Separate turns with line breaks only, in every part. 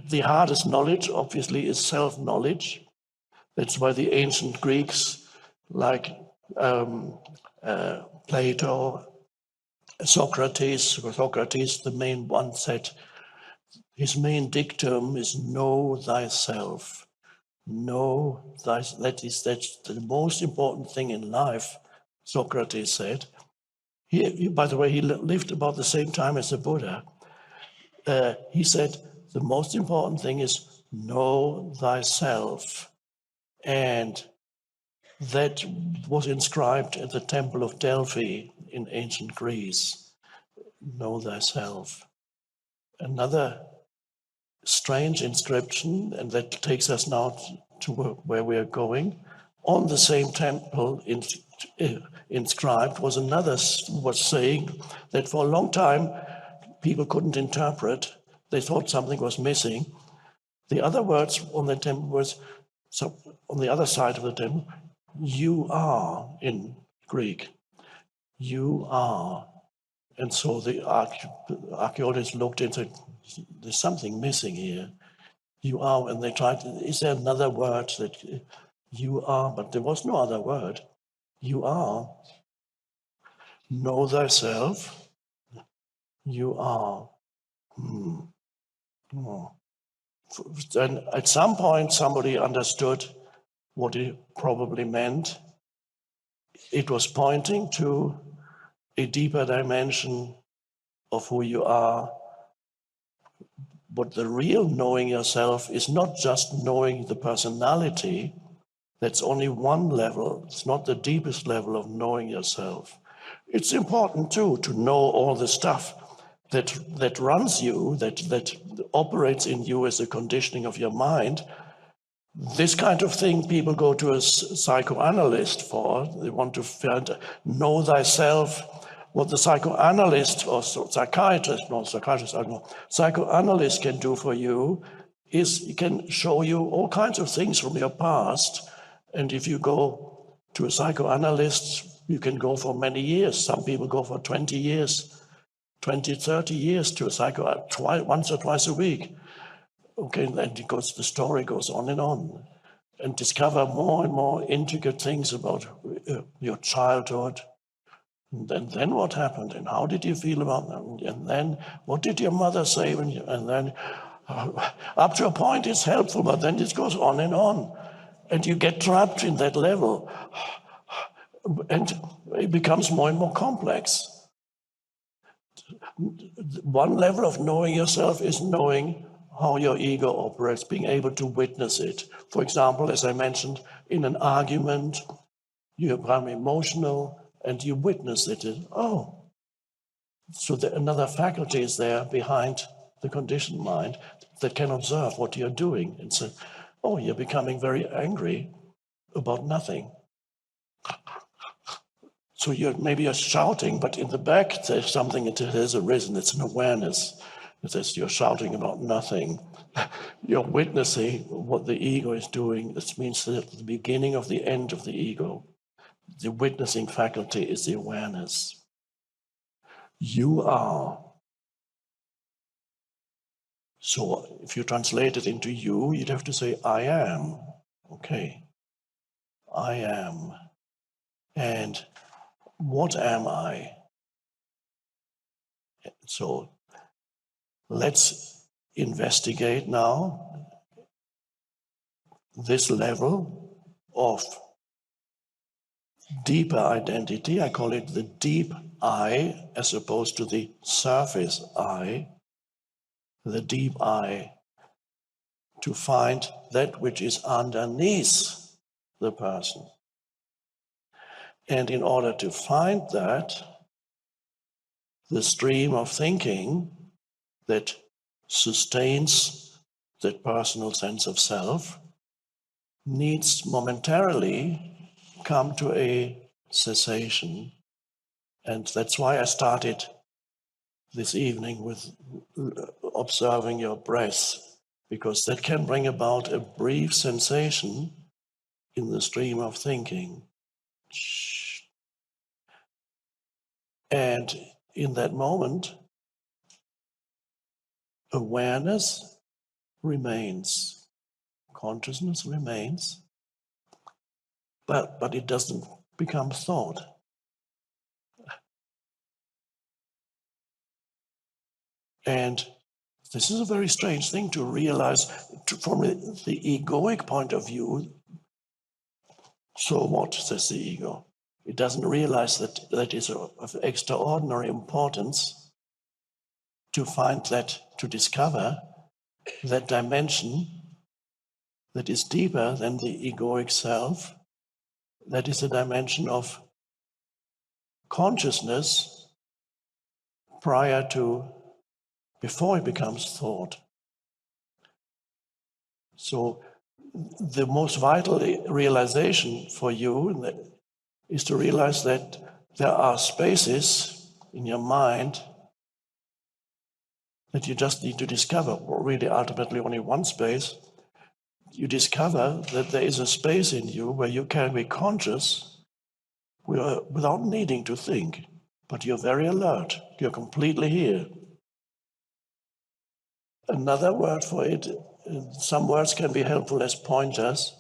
The hardest knowledge, obviously, is self-knowledge. That's why the ancient Greeks, like Plato, Socrates, the main one, said his main dictum is know thyself. Know thyself. That's the most important thing in life, Socrates said. By the way, he lived about the same time as the Buddha. He said the most important thing is know thyself. And that was inscribed at the Temple of Delphi in ancient Greece. Know thyself. Another strange inscription, and that takes us now to where we are going. On the same temple inscribed was saying that for a long time people couldn't interpret. They thought something was missing. The other words on the temple was, so on the other side of the temple, you are in Greek. You are. And so the archaeologists looked and said, there's something missing here. You are, and they tried, is there another word that you are? But there was no other word. You are. Know thyself. You are. Oh. And at some point, somebody understood what it probably meant. It was pointing to a deeper dimension of who you are. But the real knowing yourself is not just knowing the personality. That's only one level. It's not the deepest level of knowing yourself. It's important too to know all the stuff that runs you, that operates in you as a conditioning of your mind. This kind of thing people go to a psychoanalyst for. They want to know thyself. What the psychoanalyst or psychiatrist, psychoanalyst can do for you is he can show you all kinds of things from your past. And if you go to a psychoanalyst, you can go for many years. Some people go for 20 years, 20, 30 years to a psychoanalyst, once or twice a week. Okay, and the story goes on, and discover more and more intricate things about your childhood. And then what happened? And how did you feel about them? And then what did your mother say? And then up to a point it's helpful, but then it goes on. And you get trapped in that level. And it becomes more and more complex. One level of knowing yourself is knowing how your ego operates, being able to witness it. For example, as I mentioned, in an argument, you become emotional and you witness it. So another faculty is there behind the conditioned mind that can observe what you're doing and say, oh, you're becoming very angry about nothing. So maybe you're shouting, but in the back there's something that has arisen. It's an awareness. It says you're shouting about nothing. You're witnessing what the ego is doing. This means that the beginning of the end of the ego. The witnessing faculty is the awareness. You are. So if you translate it into you, you'd have to say, I am. Okay. I am. And what am I? So let's investigate now this level of deeper identity. I call it the deep I as opposed to the surface I. The deep I, to find that which is underneath the person. And in order to find that, the stream of thinking that sustains that personal sense of self needs momentarily come to a cessation. And that's why I started this evening with observing your breath, because that can bring about a brief sensation in the stream of thinking. And in that moment, awareness remains. Consciousness remains, but it doesn't become thought. And this is a very strange thing to realize from the egoic point of view. So what, says the ego? It doesn't realize that is of extraordinary importance to find that, to discover that dimension that is deeper than the egoic self, that is a dimension of consciousness before it becomes thought. So the most vital realization for you is to realize that there are spaces in your mind that you just need to discover, or really ultimately only one space. You discover that there is a space in you where you can be conscious without needing to think, but you're very alert. You're completely here. Another word for it, some words can be helpful as pointers.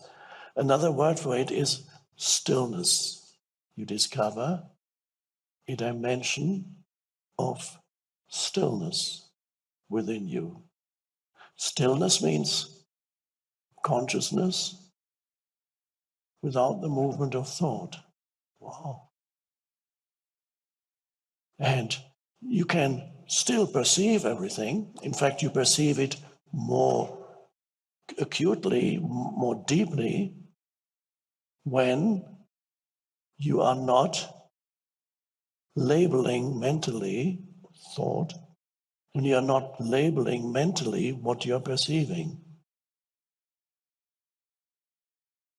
Another word for it is stillness. You discover a dimension of stillness within you. Stillness means consciousness without the movement of thought. Wow. And you can still perceive everything. In fact, you perceive it more acutely, more deeply, when you are not labeling mentally thought, when you are not labeling mentally what you're perceiving.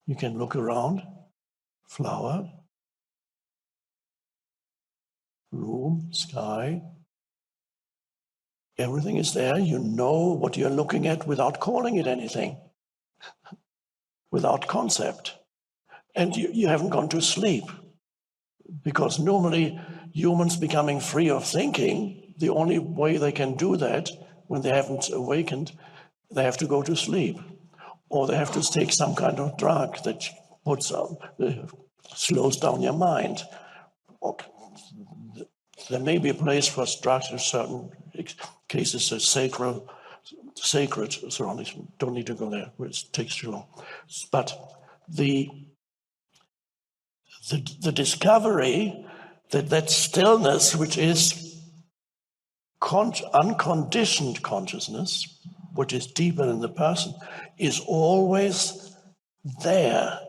You can look around, flower, room, sky. Everything is there. You know what you're looking at without calling it anything, without concept. And you haven't gone to sleep. Because normally humans becoming free of thinking, the only way they can do that when they haven't awakened, they have to go to sleep. Or they have to take some kind of drug that slows down your mind. There may be a place for drugs in certain cases, sacred surroundings. Don't need to go there, it takes too long. But the discovery that stillness, which is unconditioned consciousness, which is deeper than the person, is always there,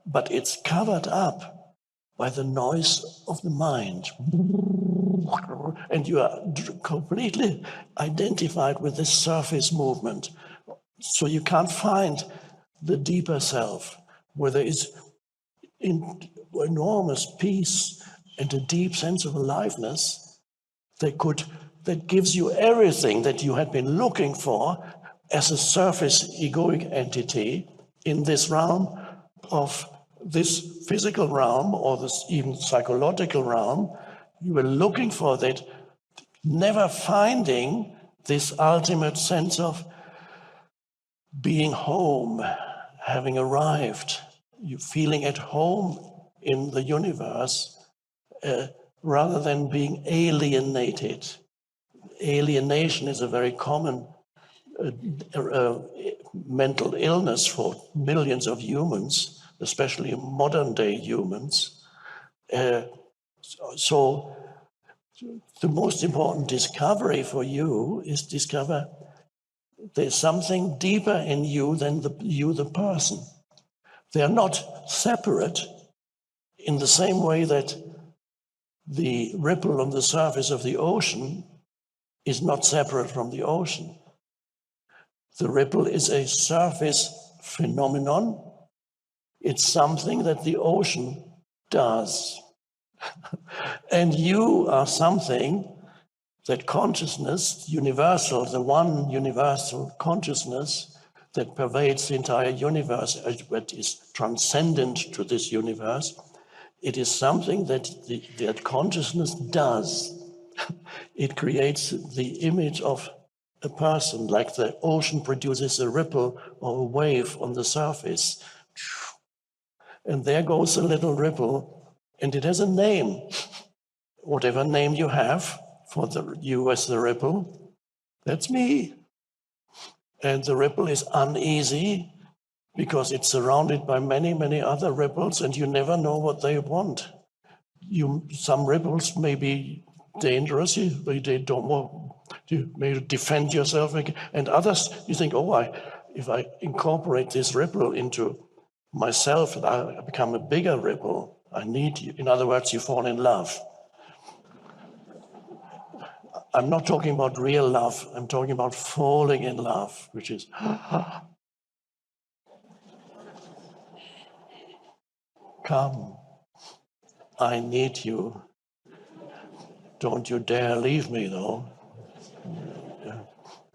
but it's covered up by the noise of the mind. And you are completely identified with this surface movement. So you can't find the deeper self, where there is enormous peace and a deep sense of aliveness that gives you everything that you had been looking for as a surface egoic entity in this realm of this physical realm, or this even psychological realm. You were looking for that, never finding this ultimate sense of being home, having arrived, you feeling at home in the universe, rather than being alienated. Alienation is a very common mental illness for millions of humans, especially modern day humans. So the most important discovery for you is discover there's something deeper in you than the person. They are not separate in the same way that the ripple on the surface of the ocean is not separate from the ocean. The ripple is a surface phenomenon. It's something that the ocean does. And you are something that consciousness, universal, the one universal consciousness that pervades the entire universe, that is transcendent to this universe, it is something that consciousness does. It creates the image of a person, like the ocean produces a ripple or a wave on the surface. And there goes a little ripple, and it has a name. Whatever name you have for you as the ripple, that's me. And the ripple is uneasy because it's surrounded by many, many other ripples, and you never know what they want. Some ripples may be dangerous, they don't want, you may defend yourself, and others you think, if I incorporate this ripple into myself, I become a bigger ripple. I need you. In other words, you fall in love. I'm not talking about real love. I'm talking about falling in love, which is, come, I need you. Don't you dare leave me, though.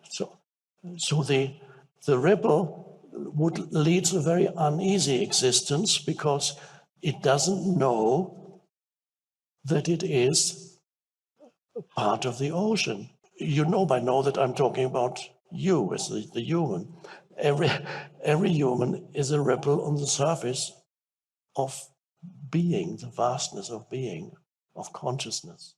So, so the ripple leads a very uneasy existence because it doesn't know that it is part of the ocean. You know by now that I'm talking about you as the human. Every human is a ripple on the surface of being, the vastness of being, of consciousness.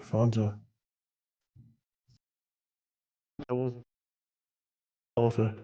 found a author.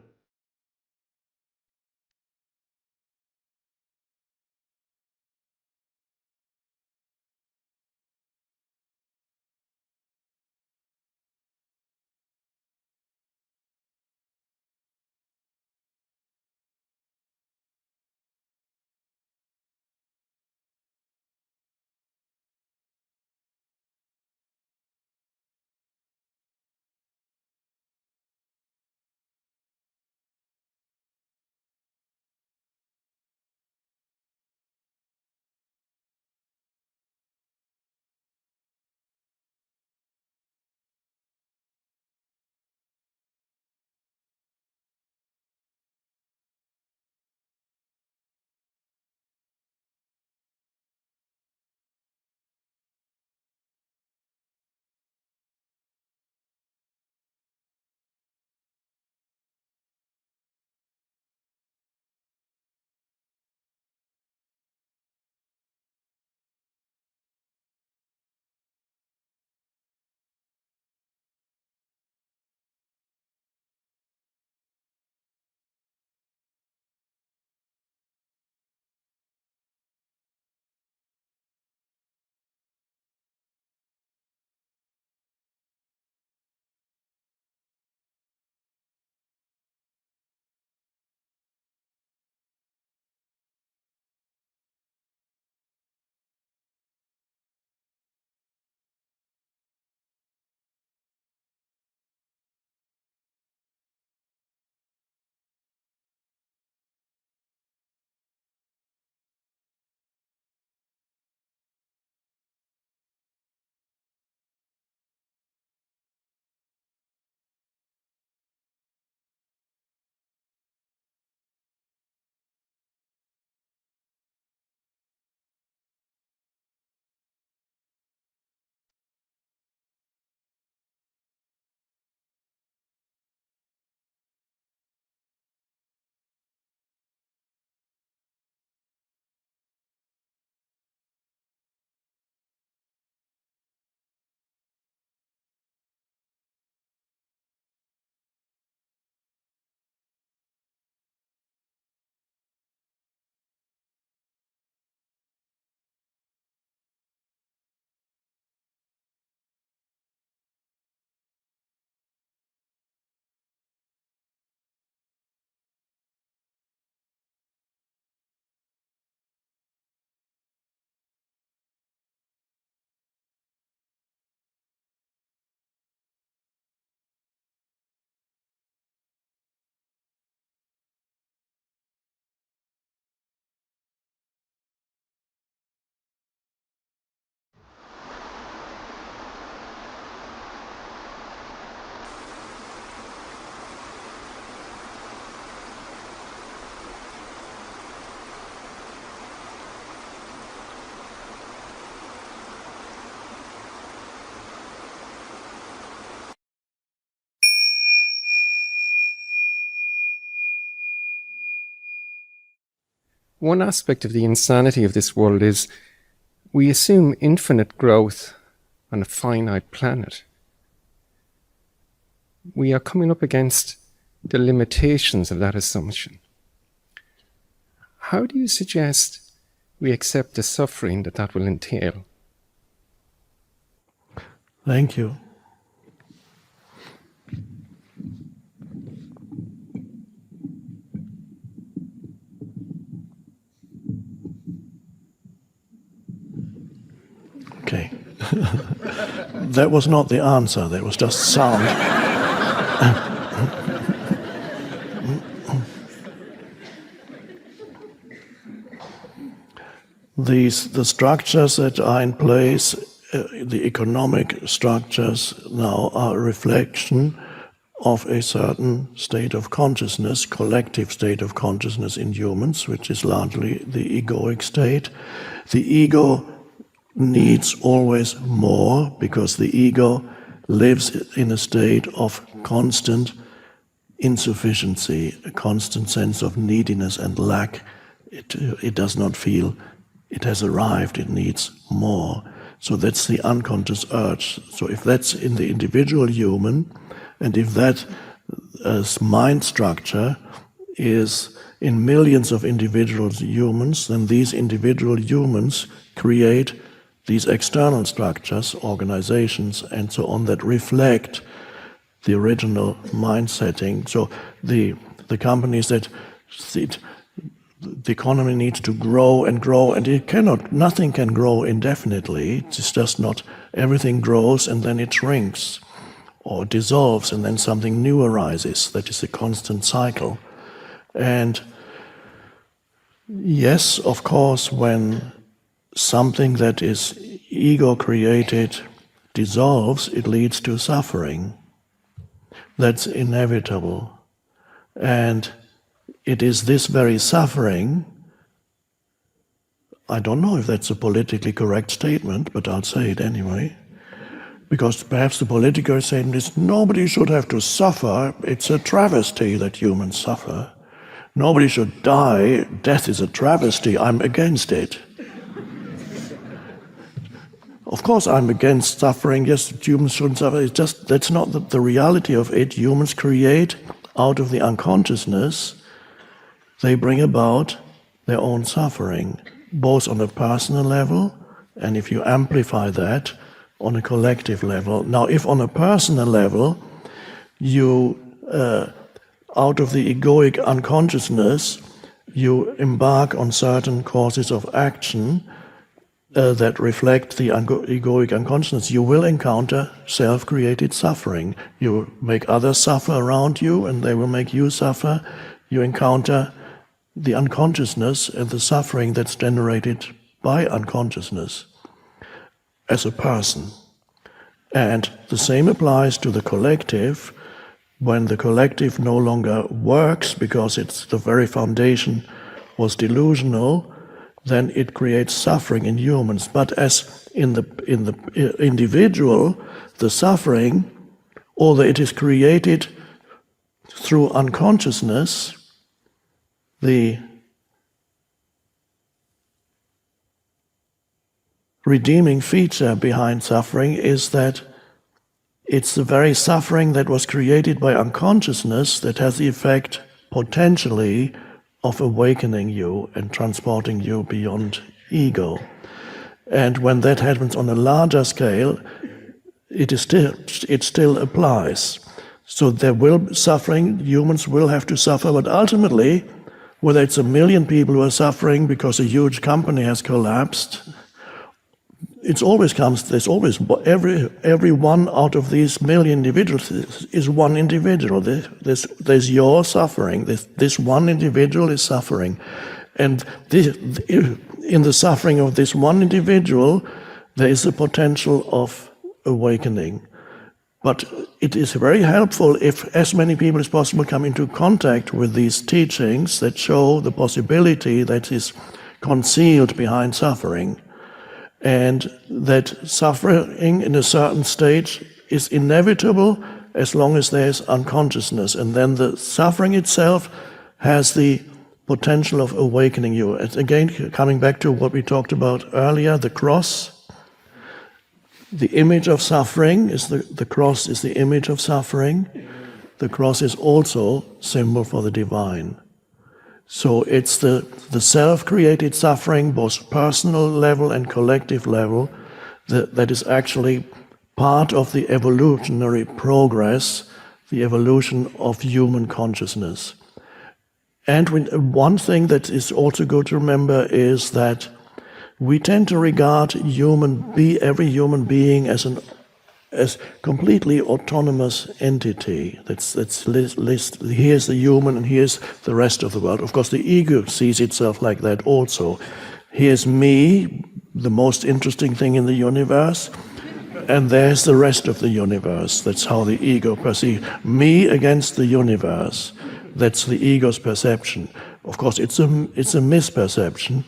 One aspect of the insanity of this world is we assume infinite growth on a finite planet. We are coming up against the limitations of that assumption. How do you suggest we accept the suffering that will entail?
Thank you. Okay. That was not the answer, that was just sound. The structures that are in place, the economic structures now are a reflection of a certain state of consciousness, collective state of consciousness in humans, which is largely the egoic state. The ego needs always more because the ego lives in a state of constant insufficiency, a constant sense of neediness and lack. It does not feel it has arrived, it needs more. So that's the unconscious urge. So if that's in the individual human, and if that mind structure is in millions of individual humans, then these individual humans create these external structures, organizations, and so on that reflect the original mind setting. So the companies that the economy needs to grow, and it cannot, nothing can grow indefinitely. It's just not, everything grows and then it shrinks or dissolves and then something new arises. That is a constant cycle. And yes, of course, when something that is ego-created dissolves, it leads to suffering. That's inevitable. And it is this very suffering, I don't know if that's a politically correct statement, but I'll say it anyway, because perhaps the political statement is nobody should have to suffer. It's a travesty that humans suffer. Nobody should die. Death is a travesty. I'm against it. Of course, I'm against suffering. Yes, humans shouldn't suffer. It's just, that's not the reality of it. Humans create out of the unconsciousness. They bring about their own suffering, both on a personal level, and if you amplify that, on a collective level. Now, if on a personal level, you, out of the egoic unconsciousness, you embark on certain courses of action that reflect the egoic unconsciousness, you will encounter self-created suffering. You make others suffer around you, and they will make you suffer. You encounter the unconsciousness and the suffering that's generated by unconsciousness as a person. And the same applies to the collective. When the collective no longer works because it's the very foundation was delusional, then it creates suffering in humans. But as in the individual, the suffering, although it is created through unconsciousness, the redeeming feature behind suffering is that it's the very suffering that was created by unconsciousness that has the effect, potentially, of awakening you and transporting you beyond ego. And when that happens on a larger scale, it still applies. So there will be suffering, humans will have to suffer, but ultimately, whether it's 1 million people who are suffering because a huge company has collapsed, there's always every one out of these 1 million individuals is one individual. There's your suffering. This one individual is suffering. And in the suffering of this one individual, there is a potential of awakening. But it is very helpful if as many people as possible come into contact with these teachings that show the possibility that is concealed behind suffering, and that suffering in a certain stage is inevitable as long as there's unconsciousness. And then the suffering itself has the potential of awakening you. And again, coming back to what we talked about earlier, the cross. The image of suffering is the cross is the image of suffering. The cross is also symbol for the divine. So it's the self-created suffering, both personal level and collective level, that is actually part of the evolutionary progress, the evolution of human consciousness. And one thing that is also good to remember is that we tend to regard every human being as completely autonomous entity. Here's the human and here's the rest of the world. Of course, the ego sees itself like that also. Here's me, the most interesting thing in the universe, and there's the rest of the universe. That's how the ego perceives me against the universe. That's the ego's perception. Of course, it's a misperception,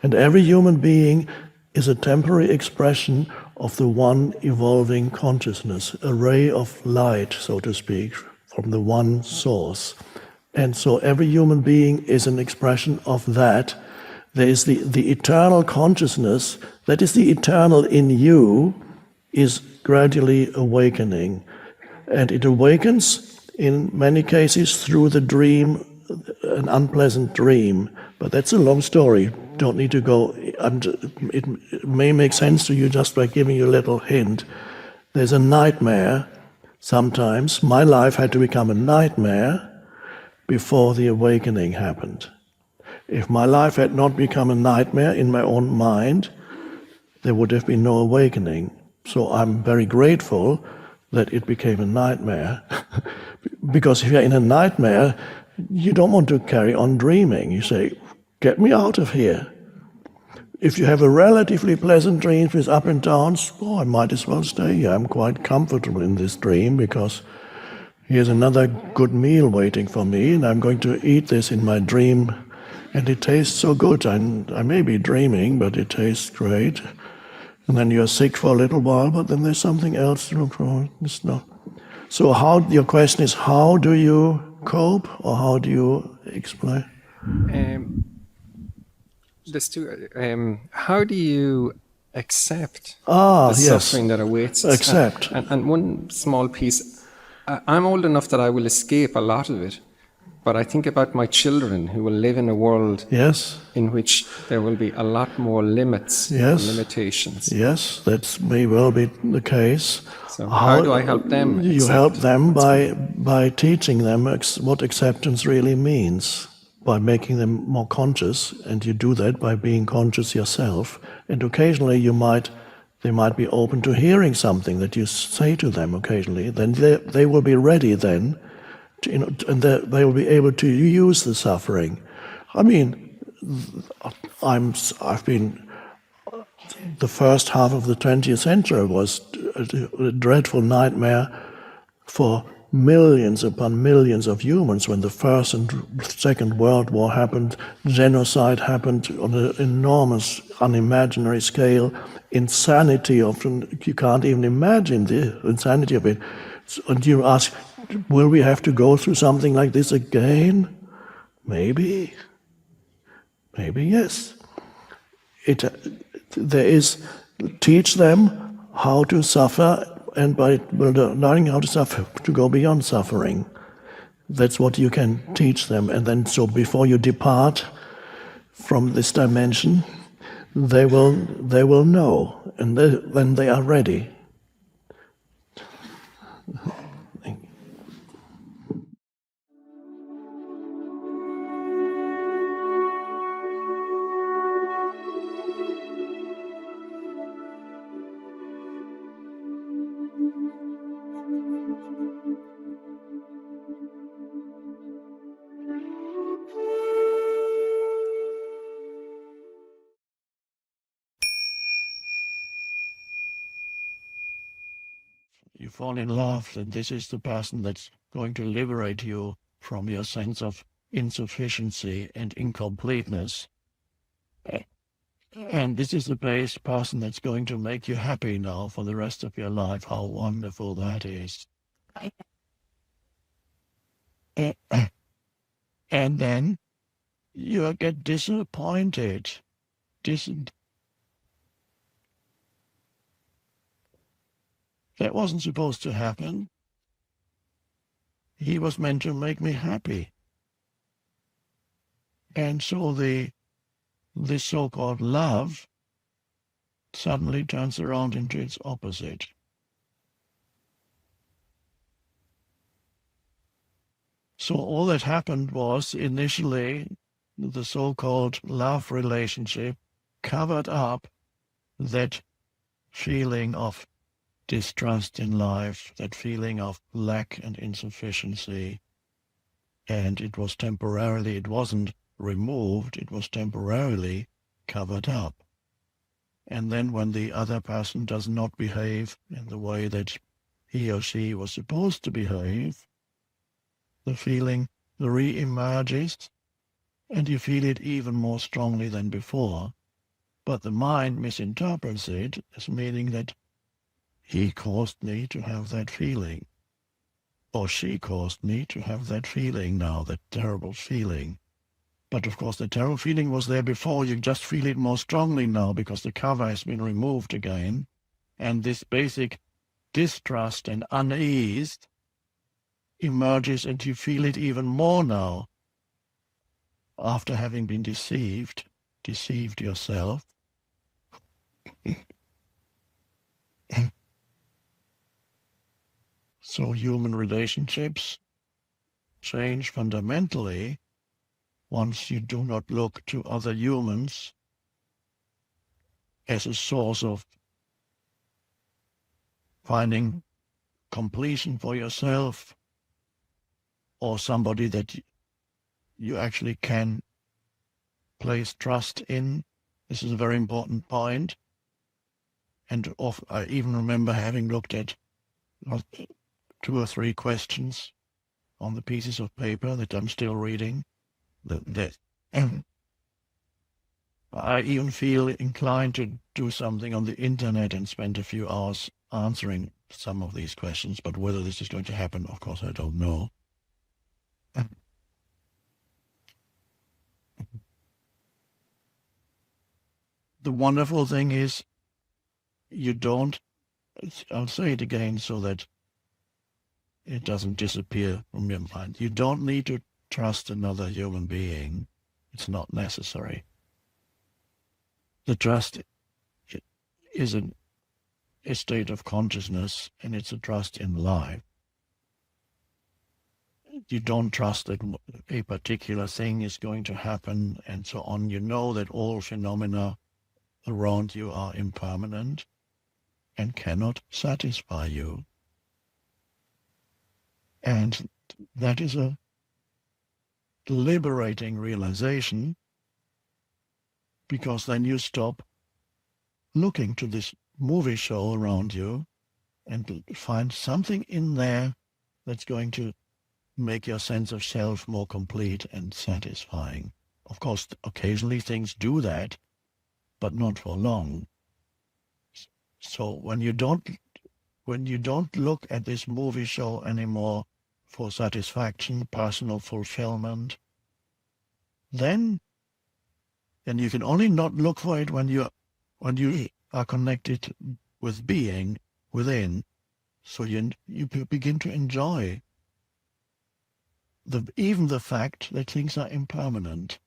and every human being is a temporary expression of the one evolving consciousness, a ray of light, so to speak, from the one source. And so every human being is an expression of that, There is the eternal consciousness, that is the eternal in you, is gradually awakening. And it awakens in many cases through the dream, an unpleasant dream. But that's a long story. Don't need to go. It may make sense to you just by giving you a little hint. There's a nightmare sometimes. My life had to become a nightmare before the awakening happened. If my life had not become a nightmare in my own mind, there would have been no awakening. So I'm very grateful that it became a nightmare. Because if you're in a nightmare, you don't want to carry on dreaming. You say, get me out of here. If you have a relatively pleasant dream with up and downs, I might as well stay here. I'm quite comfortable in this dream because here's another good meal waiting for me, and I'm going to eat this in my dream, and it tastes so good. I may be dreaming, but it tastes great. And then you're sick for a little while, but then there's something else. It's not. So your question is, how do you cope, or how do you explain?
How do you accept
the
suffering that awaits us?
Accept.
And one small piece, I'm old enough that I will escape a lot of it, but I think about my children who will live in a world in which there will be a lot more limits and limitations.
Yes, that may well be the case.
So how do I help them?
You help them by teaching them what acceptance really means, by making them more conscious, and you do that by being conscious yourself. And occasionally they might be open to hearing something that you say to them occasionally. Then they will be ready then, and they will be able to use the suffering. I mean, I've been. The first half of the 20th century was a dreadful nightmare for millions upon millions of humans. When the First and Second World War happened, genocide happened on an enormous, unimaginary scale. Insanity, often you can't even imagine the insanity of it. And you ask, will we have to go through something like this again? Maybe. Maybe yes. Teach them how to suffer, and by learning how to suffer, to go beyond suffering. That's what you can teach them. And then, so before you depart from this dimension, they will know, and then they are ready. You fall in love, and this is the person that's going to liberate you from your sense of insufficiency and incompleteness. And this is the person that's going to make you happy now for the rest of your life. How wonderful that is. And then you get disappointed. That wasn't supposed to happen. He was meant to make me happy. And so this so-called love suddenly turns around into its opposite. So all that happened was, initially, the so-called love relationship covered up that feeling of distrust in life, that feeling of lack and insufficiency. And it wasn't removed, it was temporarily covered up. And then when the other person does not behave in the way that he or she was supposed to behave, the feeling re-emerges, and you feel it even more strongly than before. But the mind misinterprets it as meaning that he caused me to have that feeling, or she caused me to have that feeling now, that terrible feeling. But of course the terrible feeling was there before. You just feel it more strongly now because the cover has been removed again. And this basic distrust and unease emerges, and you feel it even more now after having been deceived yourself. So human relationships change fundamentally once you do not look to other humans as a source of finding completion for yourself, or somebody that you actually can place trust in. This is a very important point. And I even remember having looked at 2 or 3 questions on the pieces of paper that I'm still reading. I even feel inclined to do something on the internet and spend a few hours answering some of these questions, but whether this is going to happen, of course, I don't know. The wonderful thing is I'll say it again so that it doesn't disappear from your mind. You don't need to trust another human being. It's not necessary. The trust is a state of consciousness, and it's a trust in life. You don't trust that a particular thing is going to happen and so on. You know that all phenomena around you are impermanent and cannot satisfy you. And that is a liberating realization, because then you stop looking to this movie show around you and find something in there that's going to make your sense of self more complete and satisfying. Of course, occasionally things do that, but not for long. So when you don't look at this movie show anymore for satisfaction, personal fulfillment, then you can only not look for it when you are connected with being within. So you begin to enjoy even the fact that things are impermanent.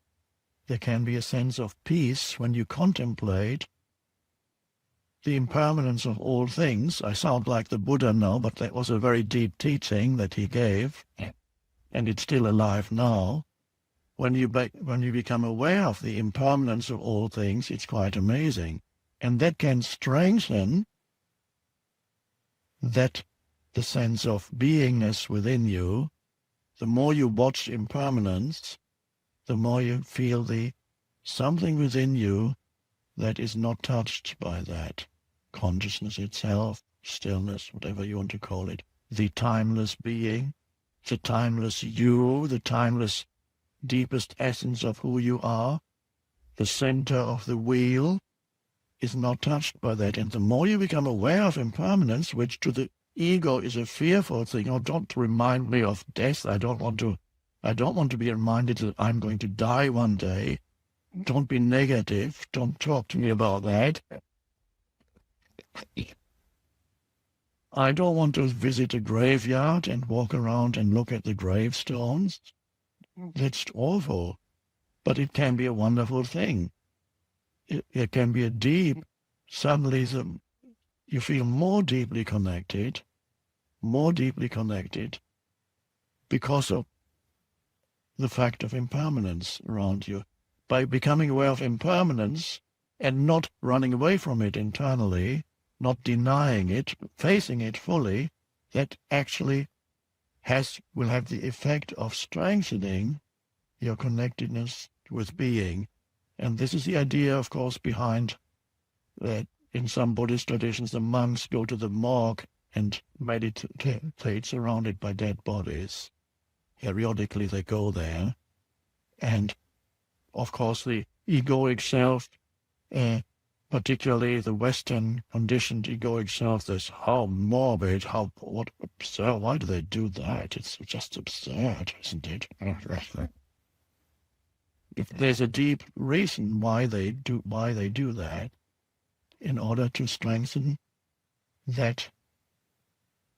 There can be a sense of peace when you contemplate the impermanence of all things. I sound like the Buddha now, but that was a very deep teaching that he gave, and it's still alive now. When you become aware of the impermanence of all things, it's quite amazing. And that can strengthen the sense of beingness within you. The more you watch impermanence, the more you feel something within you that is not touched by that. Consciousness itself, stillness, whatever you want to call it. The timeless being, the timeless you, the timeless deepest essence of who you are, the center of the wheel, is not touched by that. And the more you become aware of impermanence, which to the ego is a fearful thing, oh, don't remind me of death, I don't want to be reminded that I'm going to die one day. Don't be negative, don't talk to me about that. I don't want to visit a graveyard and walk around and look at the gravestones. That's awful, but it can be a wonderful thing. It can be suddenly you feel more deeply connected because of the fact of impermanence around you. By becoming aware of impermanence and not running away from it internally, not denying it, facing it fully, that actually will have the effect of strengthening your connectedness with being. And this is the idea, of course, behind that in some Buddhist traditions the monks go to the morgue and meditate surrounded by dead bodies. Periodically they go there. And of course the egoic self, particularly the Western conditioned egoic self, this how morbid, what absurd, why do they do that? It's just absurd, isn't it? there's a deep reason why they do that, in order to strengthen that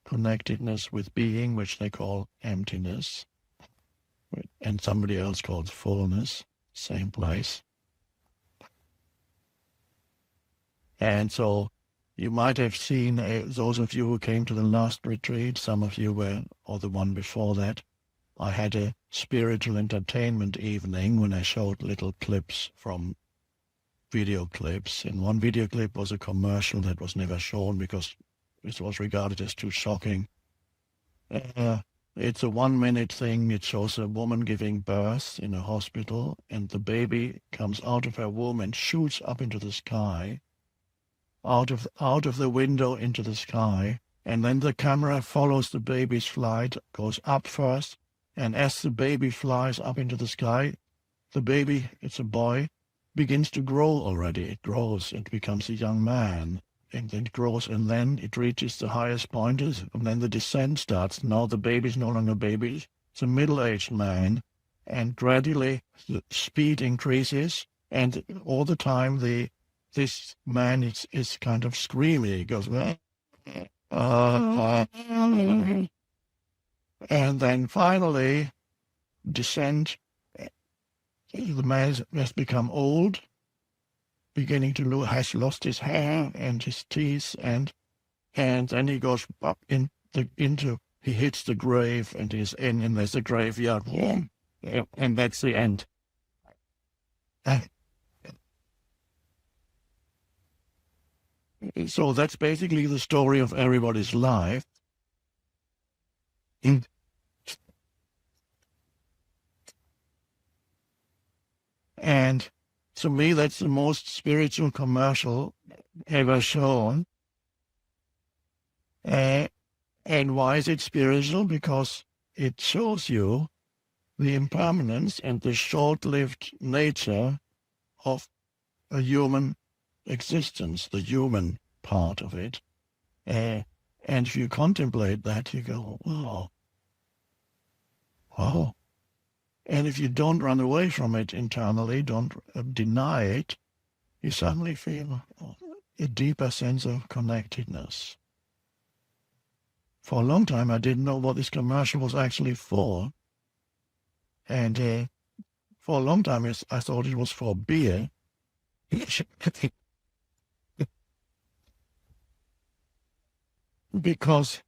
connectedness with being, which they call emptiness, and somebody else calls fullness, same place. And so you might have seen, those of you who came to the last retreat, some of you were, or the one before that, I had a spiritual entertainment evening when I showed little clips from video clips. And one video clip was a commercial that was never shown because it was regarded as too shocking. It's a 1-minute thing. It shows a woman giving birth in a hospital, and the baby comes out of her womb and shoots up into the sky, out of the window into the sky. And then the camera follows the baby's flight, goes up first, and as the baby flies up into the sky, the baby, it's a boy, begins to grow already. It grows and becomes a young man. And then it grows, and then it reaches the highest point, and then the descent starts. Now the baby's no longer a baby, it's a middle-aged man, and gradually the speed increases, and all the time this man is kind of screaming. He goes, and then finally, descent, the man has become old, beginning to has lost his hair and his teeth, and then he goes up into he hits the grave, and he's in, and there's a graveyard, and that's the end. So that's basically the story of everybody's life. And to me, that's the most spiritual commercial ever shown. And why is it spiritual? Because it shows you the impermanence and the short-lived nature of a human existence, the human part of it. And if you contemplate that, you go, wow. Wow. And if you don't run away from it internally, don't deny it, you suddenly feel a deeper sense of connectedness. For a long time, I didn't know what this commercial was actually for. And for a long time, I thought it was for beer. Because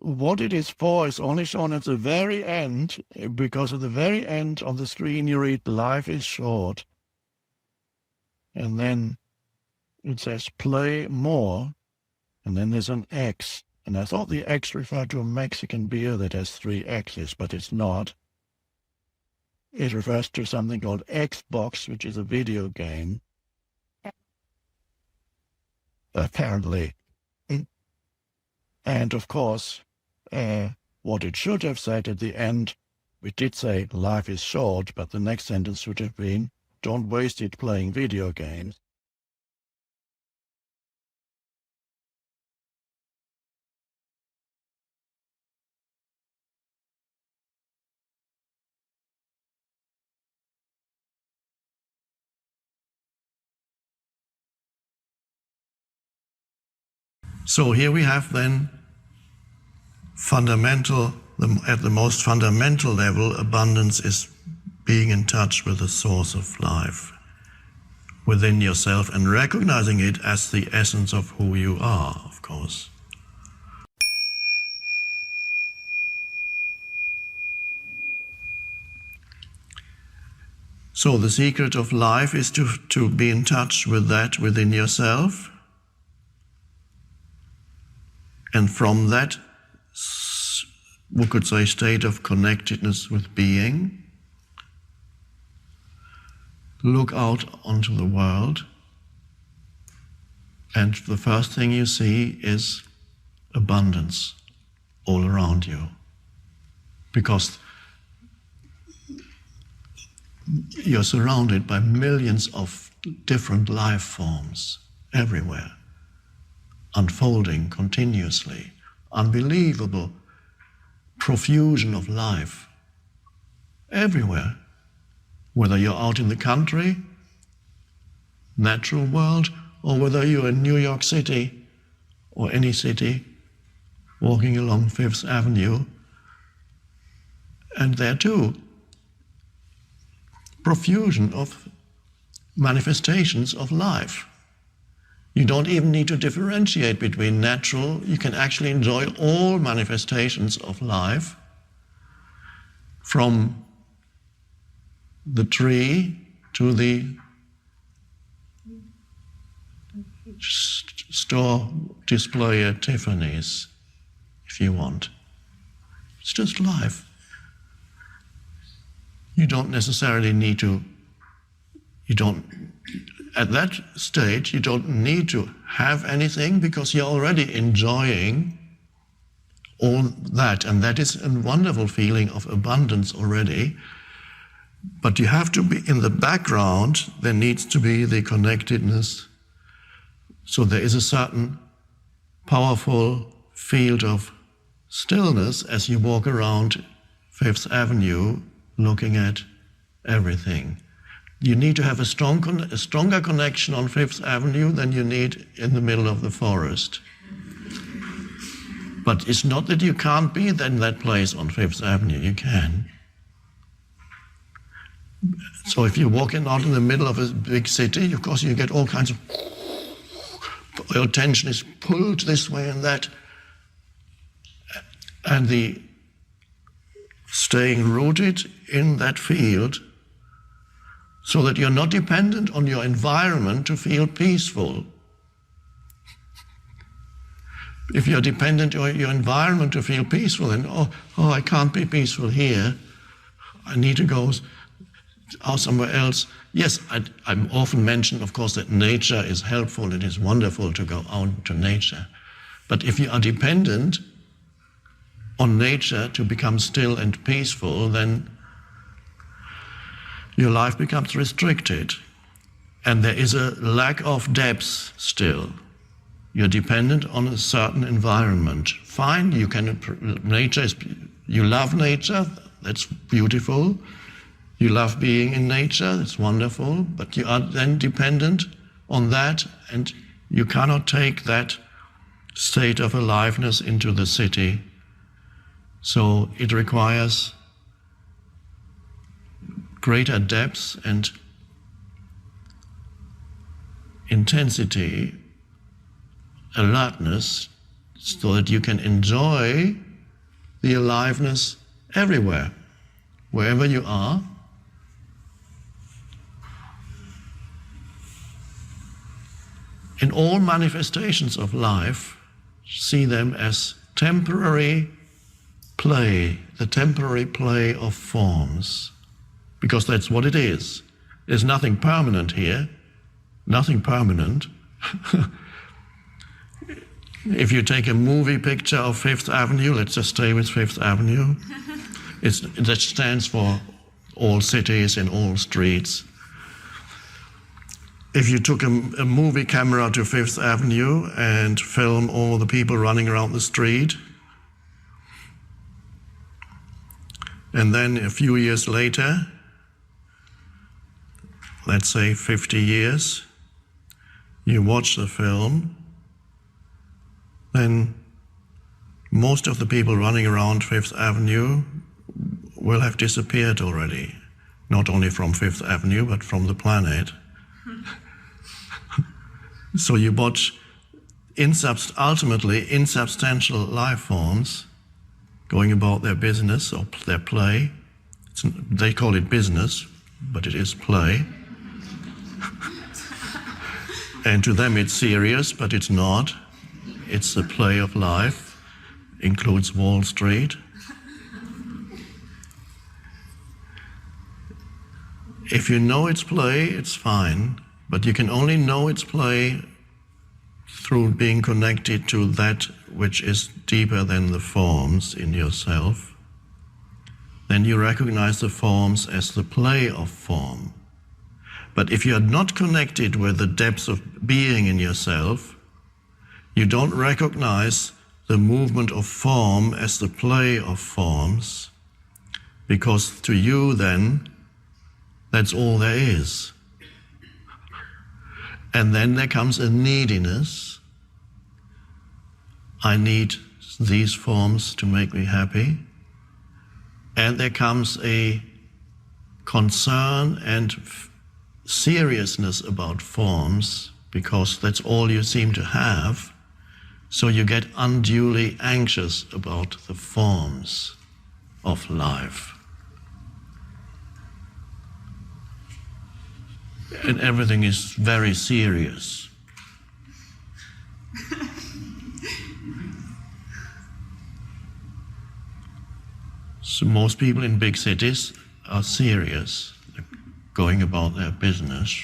what it is for is only shown at the very end, because at the very end of the screen you read, life is short. And then it says, play more, and then there's an X. And I thought the X referred to a Mexican beer that has 3 X's, but it's not. It refers to something called Xbox, which is a video game. Apparently. And of course, what it should have said at the end, it did say life is short, but the next sentence should have been, don't waste it playing video games. So here we have then at the most fundamental level, abundance is being in touch with the source of life within yourself and recognizing it as the essence of who you are, of course. So the secret of life is to be in touch with that within yourself. And from that, we could say, state of connectedness with being, look out onto the world, and the first thing you see is abundance all around you. Because you're surrounded by millions of different life forms everywhere, unfolding continuously, unbelievable profusion of life everywhere. Whether you're out in the country, natural world, or whether you're in New York City or any city, walking along Fifth Avenue, and there too, profusion of manifestations of life. You don't even need to differentiate between natural, you can actually enjoy all manifestations of life, from the tree to the store display at Tiffany's, if you want. It's just life. You don't necessarily need to, at that stage, you don't need to have anything because you're already enjoying all that, and that is a wonderful feeling of abundance already. But you have to be in the background, there needs to be the connectedness. So there is a certain powerful field of stillness as you walk around Fifth Avenue looking at everything. You need to have a stronger connection on Fifth Avenue than you need in the middle of the forest. But it's not that you can't be in that place on Fifth Avenue, you can. So if you're walking out in the middle of a big city, of course you get all kinds of, your attention is pulled this way and that. And the staying rooted in that field so that you're not dependent on your environment to feel peaceful. If you're dependent on your environment to feel peaceful, then, I can't be peaceful here. I need to go somewhere else. Yes, I'm often mentioned, of course, that nature is helpful. It is wonderful to go out to nature. But if you are dependent on nature to become still and peaceful, then your life becomes restricted. And there is a lack of depth still. You're dependent on a certain environment. Fine, you love nature, that's beautiful. You love being in nature, that's wonderful, but you are then dependent on that, and you cannot take that state of aliveness into the city. So it requires greater depth and intensity, alertness, so that you can enjoy the aliveness everywhere, wherever you are. In all manifestations of life, see them as temporary play, the temporary play of forms, because that's what it is. There's nothing permanent here, nothing permanent. If you take a movie picture of Fifth Avenue, let's just stay with Fifth Avenue, that stands for all cities and all streets. If you took a movie camera to Fifth Avenue and film all the people running around the street, and then a few years later, let's say 50 years, you watch the film, then most of the people running around Fifth Avenue will have disappeared already, not only from Fifth Avenue, but from the planet. So you watch ultimately insubstantial life forms going about their business or their play. They call it business, but it is play. And to them it's serious, but it's not. It's the play of life, includes Wall Street. If you know it's play, it's fine, but you can only know it's play through being connected to that which is deeper than the forms in yourself. Then you recognize the forms as the play of form. But if you're not connected with the depths of being in yourself, you don't recognize the movement of form as the play of forms, because to you then, That's all there is. And then there comes a neediness. I need these forms to make me happy. And there comes a concern and seriousness about forms, because that's all you seem to have. So you get unduly anxious about the forms of life. And everything is very serious. So most people in big cities are serious, going about their business.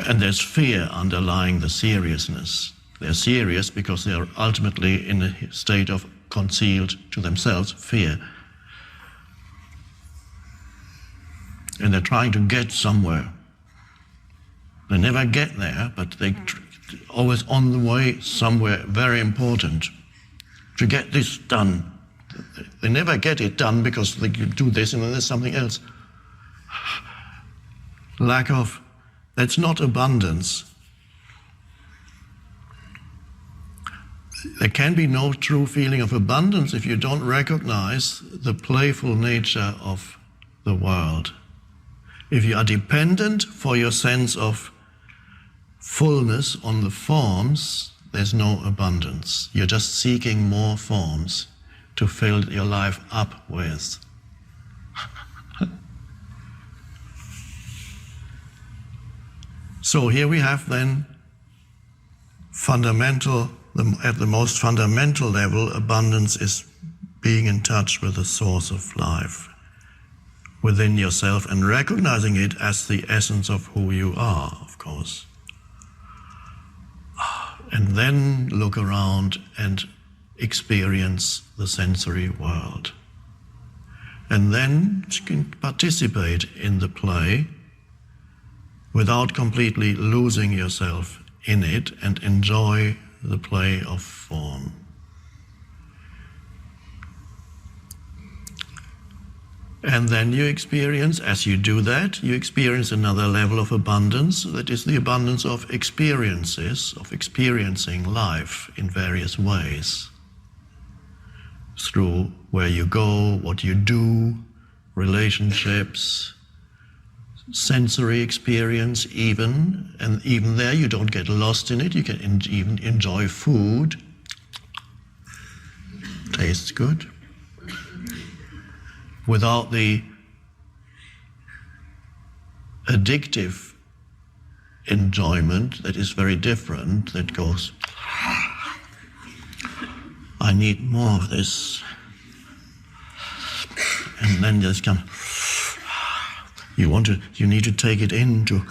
And there's fear underlying the seriousness. They're serious because they're ultimately in a state of concealed to themselves fear. And they're trying to get somewhere. They never get there, but they're always on the way somewhere very important to get this done. They never get it done because they do this and then there's something else. That's not abundance. There can be no true feeling of abundance if you don't recognize the playful nature of the world. If you are dependent for your sense of fullness on the forms, there's no abundance. You're just seeking more forms to fill your life up with. So here we have then at the most fundamental level, abundance is being in touch with the source of life within yourself and recognizing it as the essence of who you are, of course. And then look around and experience the sensory world. And then you can participate in the play without completely losing yourself in it and enjoy the play of form. And then you experience, as you do that, you experience another level of abundance, that is the abundance of experiences, of experiencing life in various ways. Through where you go, what you do, relationships, sensory experience even, and even there you don't get lost in it, you can even enjoy food. Tastes good. Without the addictive enjoyment that is very different, that goes, I need more of this. And then just come, you need to take it into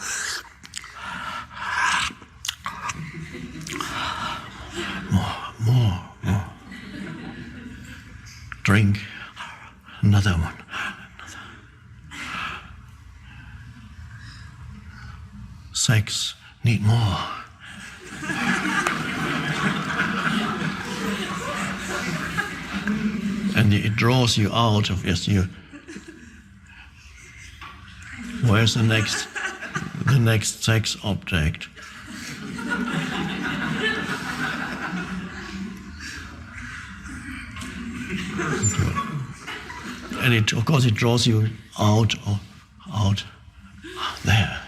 more. Drink. Another one. Sex, need more. And it draws you out of where's the next sex object? And of course it draws you out there.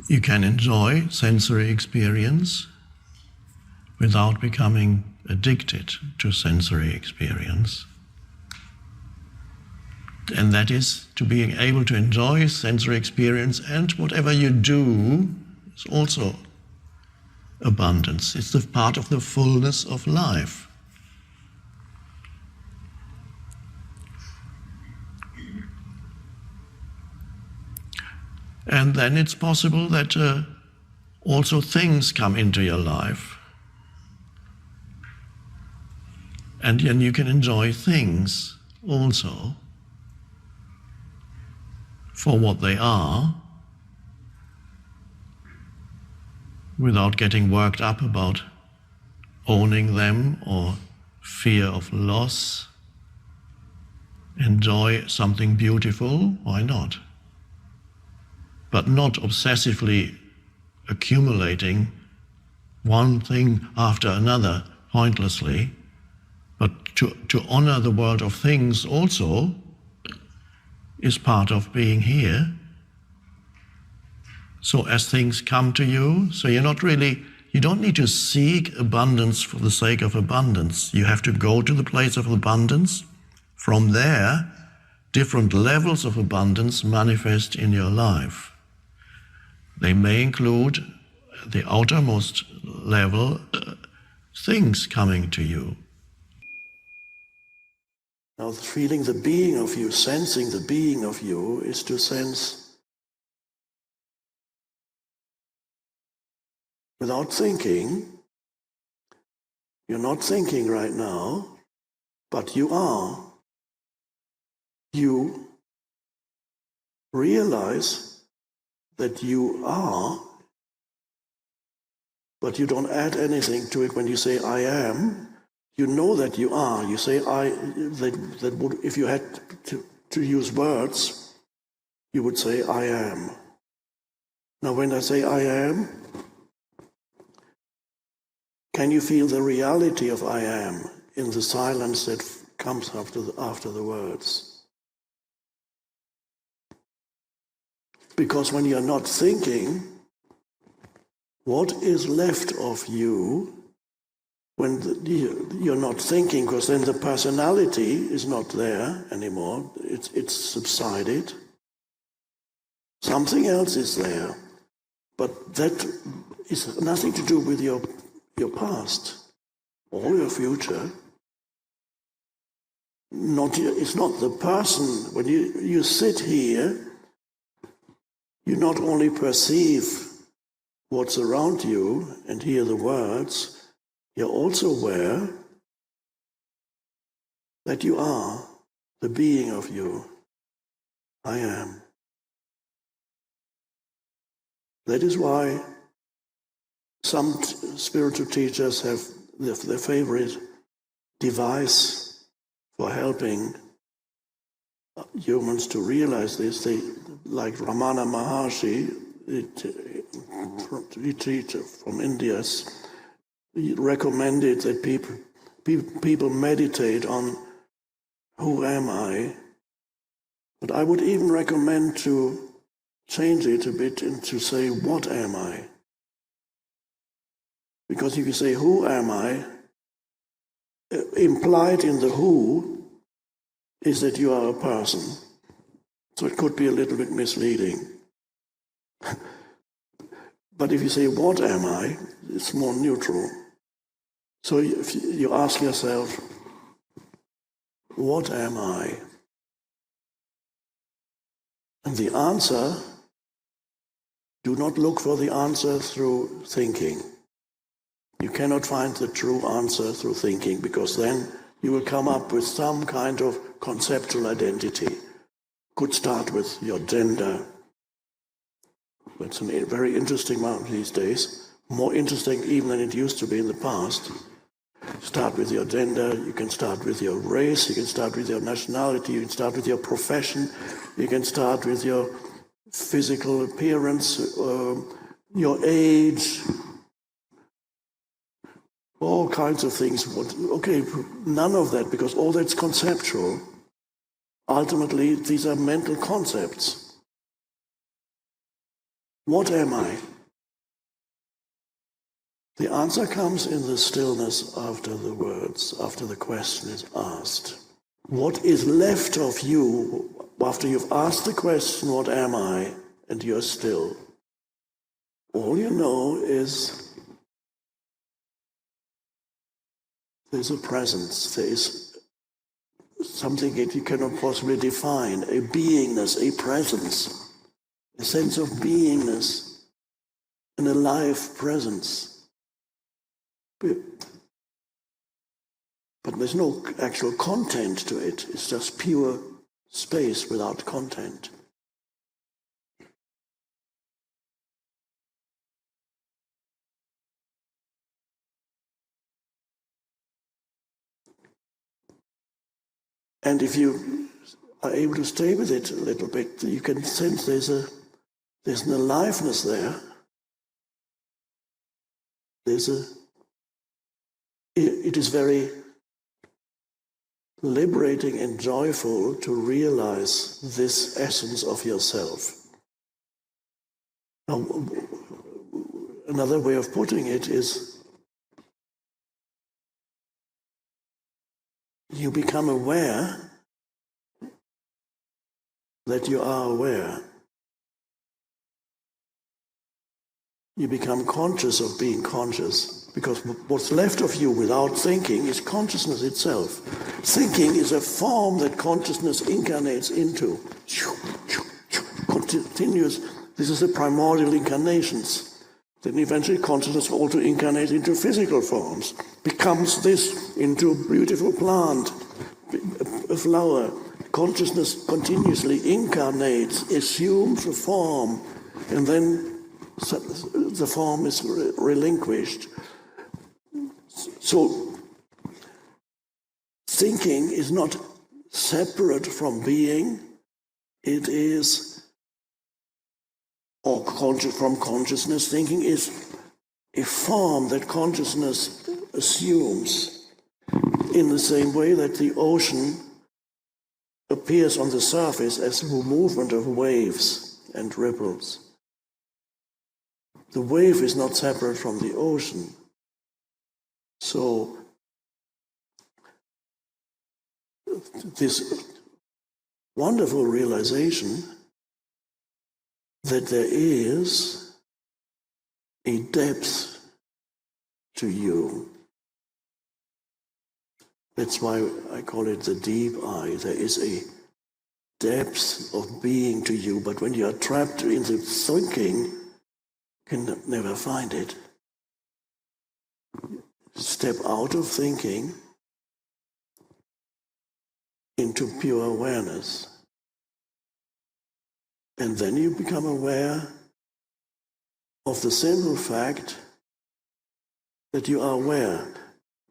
You can enjoy sensory experience without becoming addicted to sensory experience. And that is to being able to enjoy sensory experience, and whatever you do is also abundance. It's the part of the fullness of life. And then it's possible that also things come into your life. And then you can enjoy things also for what they are, without getting worked up about owning them or fear of loss. Enjoy something beautiful, why not? But not obsessively accumulating one thing after another pointlessly, but to honor the world of things also is part of being here. So as things come to you, so you don't need to seek abundance for the sake of abundance. You have to go to the place of abundance. From there, different levels of abundance manifest in your life. They may include the outermost level, things coming to you. Now, feeling the being of you, sensing the being of you, is to sense without thinking. You're not thinking right now, but you are. You realize that you are, but you don't add anything to it when you say I am. You know that you are. You say I. That would, if you had to use words, you would say I am. Now, when I say I am, can you feel the reality of I am in the silence that comes after the words? Because when you're not thinking, what is left of you when you're not thinking, because then the personality is not there anymore, it's subsided. Something else is there, but that is nothing to do with your past or your future. It's not the person. When you sit here, you not only perceive what's around you and hear the words, you're also aware that you are the being of you. I am. That is why some spiritual teachers have their favorite device for helping humans to realize this. They, like Ramana Maharshi, retreat from India, he recommended that people meditate on who am I, but I would even recommend to change it a bit and to say, what am I? Because if you say, who am I, implied in the who is that you are a person. So it could be a little bit misleading. But if you say, what am I, it's more neutral. So if you ask yourself, what am I? And the answer, do not look for the answer through thinking. You cannot find the true answer through thinking, because then you will come up with some kind of conceptual identity. Could start with your gender. It's a very interesting one these days, more interesting even than it used to be in the past. Start with your gender, you can start with your race, you can start with your nationality, you can start with your profession, you can start with your physical appearance, your age, all kinds of things. Okay, none of that, because all that's conceptual. Ultimately, these are mental concepts. What am I? The answer comes in the stillness after the words, after the question is asked. What is left of you after you've asked the question, what am I, and you're still? All you know is there's a presence, there is something that you cannot possibly define, a beingness, a presence, a sense of beingness, an alive presence. But there's no actual content to it. It's just pure space without content. And if you are able to stay with it a little bit, you can sense there's an aliveness there. It is very liberating and joyful to realize this essence of yourself. Now, another way of putting it is you become aware that you are aware. You become conscious of being conscious, because what's left of you without thinking is consciousness itself. Thinking is a form that consciousness incarnates into. Continuous. This is the primordial incarnations. Then eventually consciousness also incarnates into physical forms, becomes this into a beautiful plant, a flower. Consciousness continuously incarnates, assumes a form, and then the form is relinquished. So thinking is not separate from being. It is, or from consciousness. Thinking is a form that consciousness assumes, in the same way that the ocean appears on the surface as a movement of waves and ripples. The wave is not separate from the ocean. So this wonderful realization that there is a depth to you. That's why I call it the deep eye. There is a depth of being to you, but when you are trapped in the thinking, can never find it. Step out of thinking into pure awareness. And then you become aware of the simple fact that you are aware.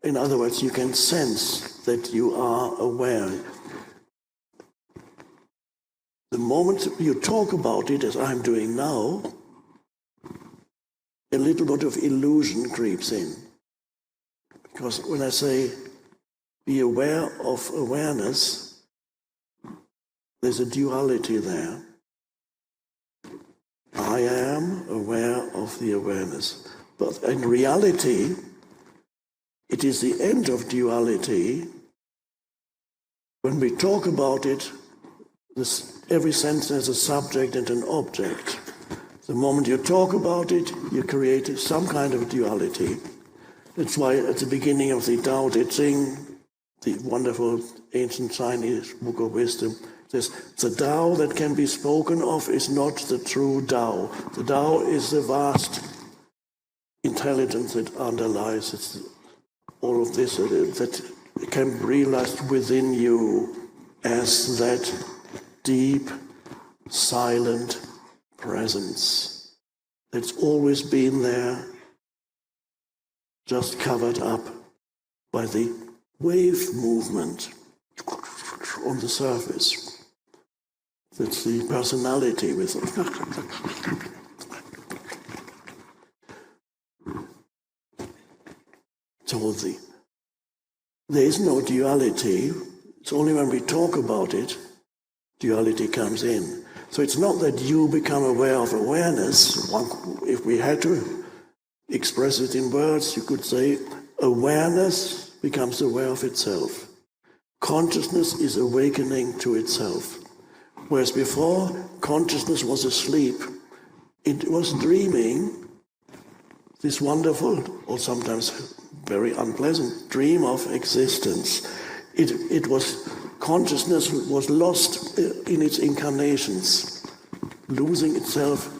In other words, you can sense that you are aware. The moment you talk about it, as I'm doing now, a little bit of illusion creeps in. Because when I say be aware of awareness, there's a duality there. I am aware of the awareness. But in reality, it is the end of duality. When we talk about it, every sense has a subject and an object. The moment you talk about it, you create some kind of duality. That's why at the beginning of the Tao Te Ching, the wonderful ancient Chinese book of wisdom, says, the Tao that can be spoken of is not the true Tao. The Tao is the vast intelligence that underlies all of this, that can be realized within you as that deep, silent presence that's always been there, just covered up by the wave movement on the surface. That's the personality with it. So there is no duality. It's only when we talk about it, duality comes in. So it's not that you become aware of awareness. If we had to express it in words, you could say awareness becomes aware of itself. Consciousness is awakening to itself. Whereas before, consciousness was asleep. It was dreaming this wonderful, or sometimes very unpleasant, dream of existence. Consciousness was lost in its incarnations, losing itself.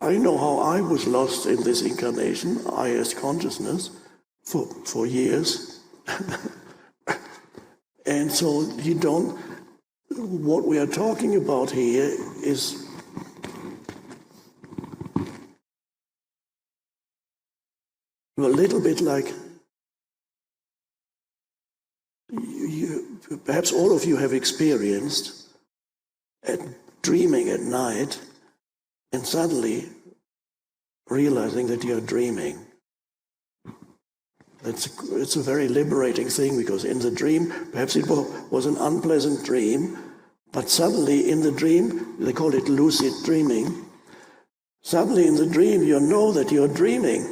I know how I was lost in this incarnation, I as consciousness, for years. And so what we are talking about here is a little bit like perhaps all of you have experienced dreaming at night and suddenly realizing that you're dreaming. It's a very liberating thing, because in the dream, perhaps it was an unpleasant dream, but suddenly in the dream, they call it lucid dreaming, suddenly in the dream you know that you're dreaming.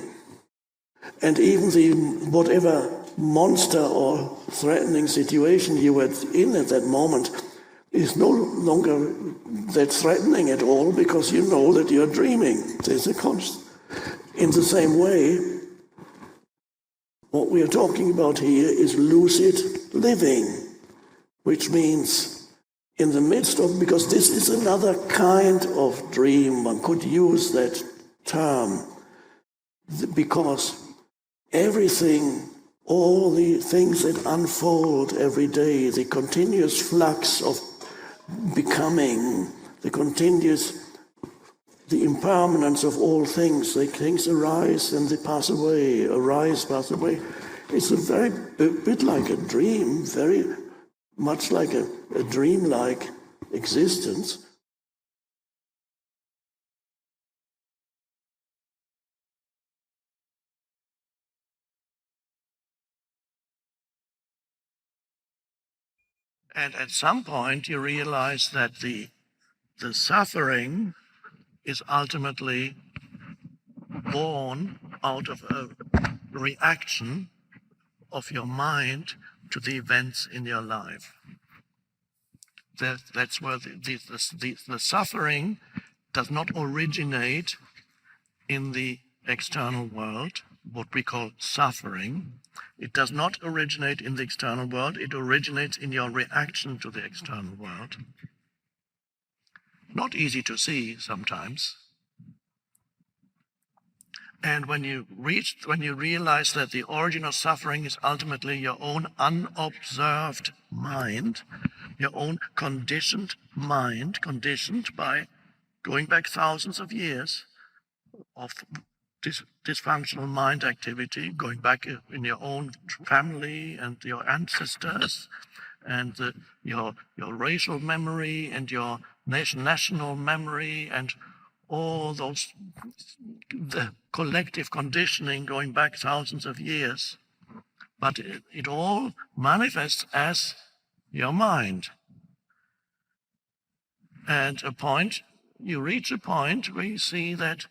And even whatever monster or threatening situation you were in at that moment is no longer that threatening at all, because you know that you're dreaming. There's a in the same way, what we are talking about here is lucid living, which means in the midst of, because this is another kind of dream, one could use that term, because everything, all the things that unfold every day, the continuous flux of becoming, the impermanence of all things, things arise and they pass away, arise, pass away. It's a bit like a dream, very much like a dreamlike existence. And at some point you realize that the suffering is ultimately born out of a reaction of your mind to the events in your life. That's where the suffering does not originate in the external world, what we call suffering. It does not originate in the external world, it originates in your reaction to the external world. Not easy to see sometimes. And when you realize that the origin of suffering is ultimately your own unobserved mind, your own conditioned mind, conditioned by going back thousands of years of dysfunctional mind activity, going back in your own family and your ancestors, and your racial memory and your national memory and all those, the collective conditioning going back thousands of years. But it all manifests as your mind. And you reach a point where you see that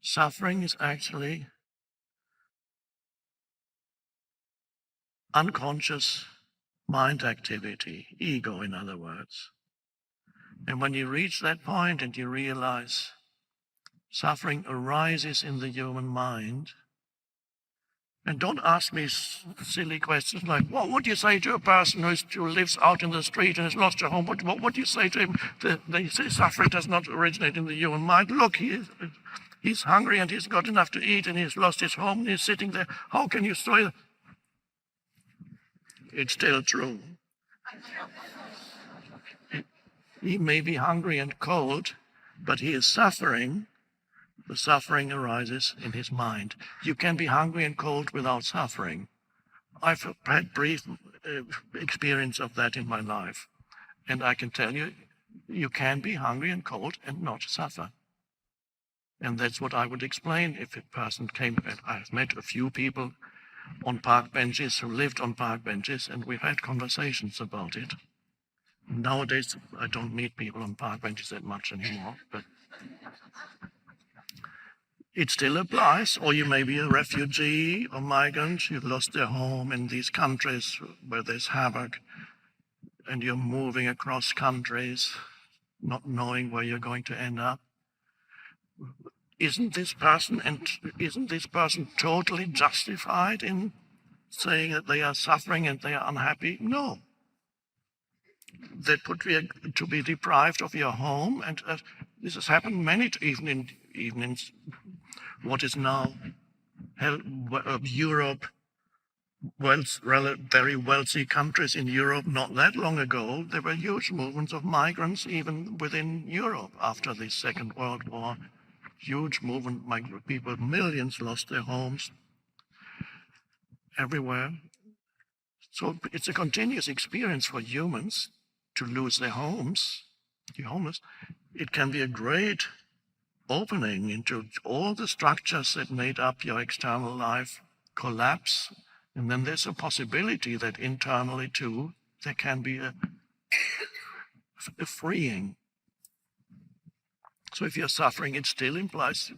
suffering is actually unconscious mind activity, ego in other words. And when you reach that point and you realize suffering arises in the human mind, and don't ask me silly questions like, what would you say to a person who lives out in the street and has lost a home? What do you say to him? They say suffering does not originate in the human mind. Look, he's hungry and he's got enough to eat and he's lost his home and he's sitting there. How can you say that? It's still true. He may be hungry and cold, but he is suffering. The suffering arises in his mind. You can be hungry and cold without suffering. I've had brief experience of that in my life. And I can tell you, you can be hungry and cold and not suffer. And that's what I would explain if a person came. And I've met a few people on park benches who lived on park benches, and we've had conversations about it. Nowadays, I don't meet people on park benches that much anymore, but it still applies. Or you may be a refugee or migrant, you've lost their home in these countries where there's havoc, and you're moving across countries, not knowing where you're going to end up. Isn't this person totally justified in saying that they are suffering and they are unhappy? No. That would be to be deprived of your home, and this has happened even in what is now Europe, very wealthy countries in Europe. Not that long ago, there were huge movements of migrants even within Europe after the Second World War. Huge movement, migrant people, millions lost their homes everywhere. So it's a continuous experience for humans to lose their homes, the homeless. It can be a great opening into all the structures that made up your external life collapse. And then there's a possibility that internally too, there can be a freeing. So if you're suffering, it still implies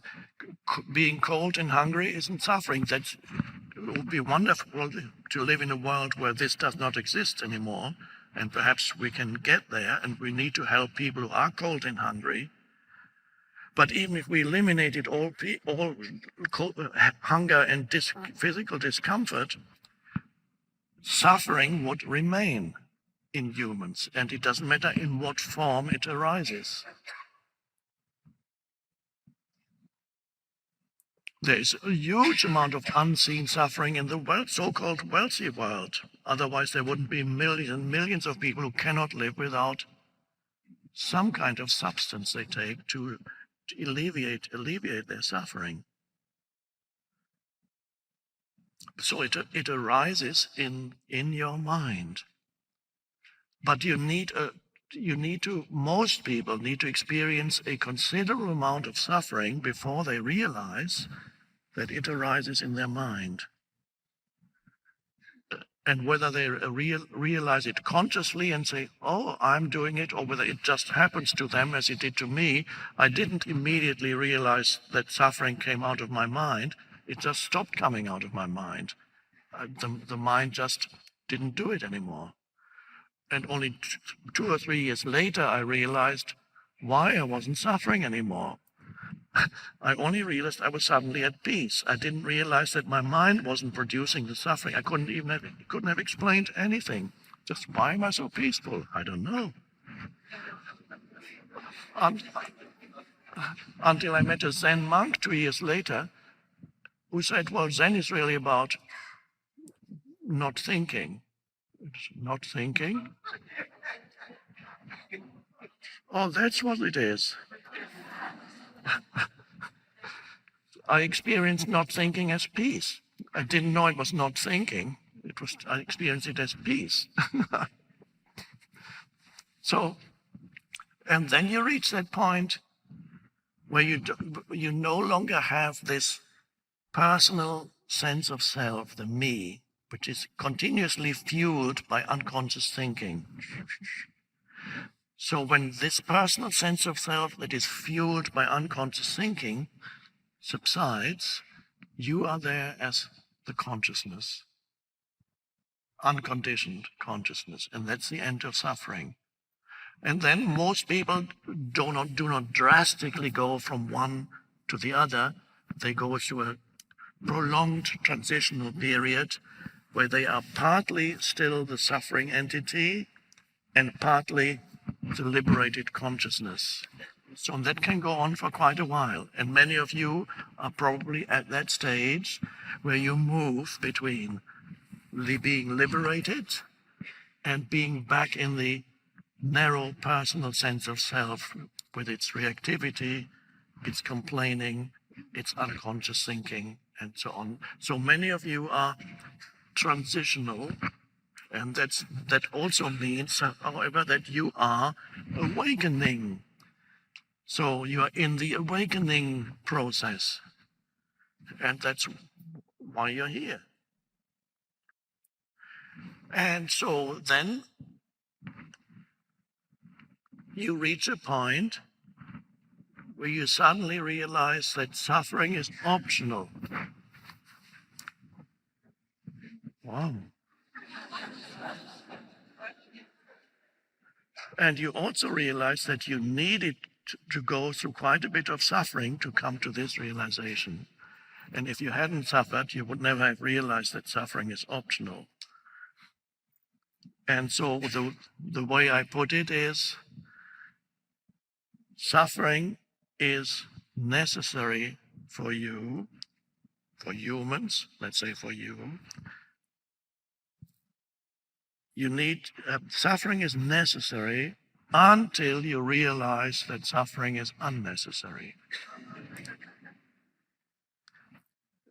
being cold and hungry isn't suffering. It would be wonderful to live in a world where this does not exist anymore. And perhaps we can get there, and we need to help people who are cold and hungry. But even if we eliminated all hunger and physical discomfort, suffering would remain in humans, and it doesn't matter in what form it arises. There is a huge amount of unseen suffering in the so-called wealthy world. Otherwise, there wouldn't be millions and millions of people who cannot live without some kind of substance they take to alleviate their suffering. So it arises in your mind. But most people need to experience a considerable amount of suffering before they realize that it arises in their mind. And whether they realize it consciously and say, oh, I'm doing it, or whether it just happens to them as it did to me, I didn't immediately realize that suffering came out of my mind. It just stopped coming out of my mind. The mind just didn't do it anymore. And only 2 or 3 years later, I realized why I wasn't suffering anymore. I only realized I was suddenly at peace. I didn't realize that my mind wasn't producing the suffering. I couldn't have explained anything. Just why am I so peaceful? I don't know. Until I met a Zen monk 2 years later, who said, well, Zen is really about not thinking. It's not thinking? Oh, that's what it is. I experienced not thinking as peace. I didn't know it was not thinking. I experienced it as peace. So, and then you reach that point where you no longer have this personal sense of self, the me, which is continuously fueled by unconscious thinking. So when this personal sense of self that is fueled by unconscious thinking subsides, you are there as the consciousness, unconditioned consciousness, and that's the end of suffering. And then most people do not drastically go from one to the other. They go through a prolonged transitional period where they are partly still the suffering entity and partly the liberated consciousness. So that can go on for quite a while. And many of you are probably at that stage where you move between being liberated and being back in the narrow personal sense of self with its reactivity, its complaining, its unconscious thinking, and so on. So many of you are transitional, and that also means, however, that you are awakening. So you are in the awakening process, and that's why you're here. And so then you reach a point where you suddenly realize that suffering is optional. Wow. And you also realize that you needed to go through quite a bit of suffering to come to this realization. And if you hadn't suffered, you would never have realized that suffering is optional. And so the way I put it is, suffering is necessary for you, for humans, let's say for you. Suffering is necessary until you realize that suffering is unnecessary.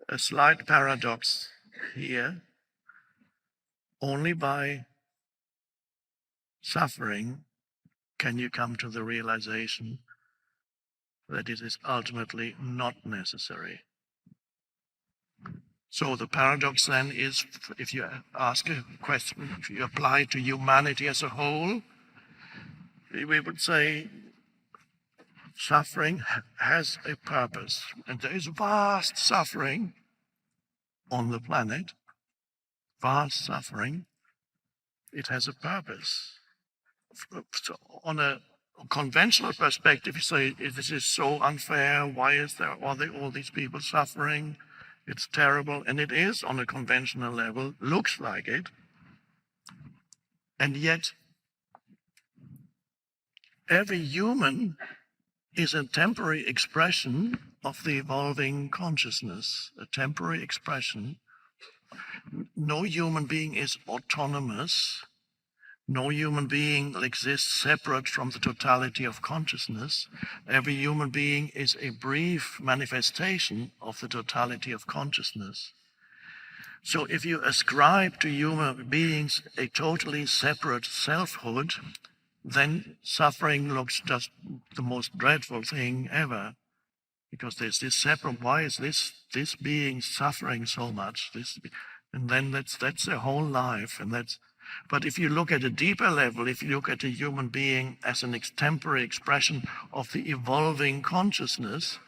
A slight paradox here. only by suffering can you come to the realization that it is ultimately not necessary. So the paradox then is, if you ask a question, if you apply to humanity as a whole, we would say suffering has a purpose. And there is vast suffering on the planet, vast suffering. It has a purpose. So on a conventional perspective, you say, this is so unfair. Why are there all these people suffering? It's terrible. And it is on a conventional level, looks like it. And yet, every human is a temporary expression of the evolving consciousness, a temporary expression. No human being is autonomous. No human being exists separate from the totality of consciousness. Every human being is a brief manifestation of the totality of consciousness. So if you ascribe to human beings a totally separate selfhood, then suffering looks just the most dreadful thing ever. Because there's this separate, why is this being suffering so much? And then that's their whole life, and that's. But if you look at a deeper level, if you look at a human being as an temporary expression of the evolving consciousness,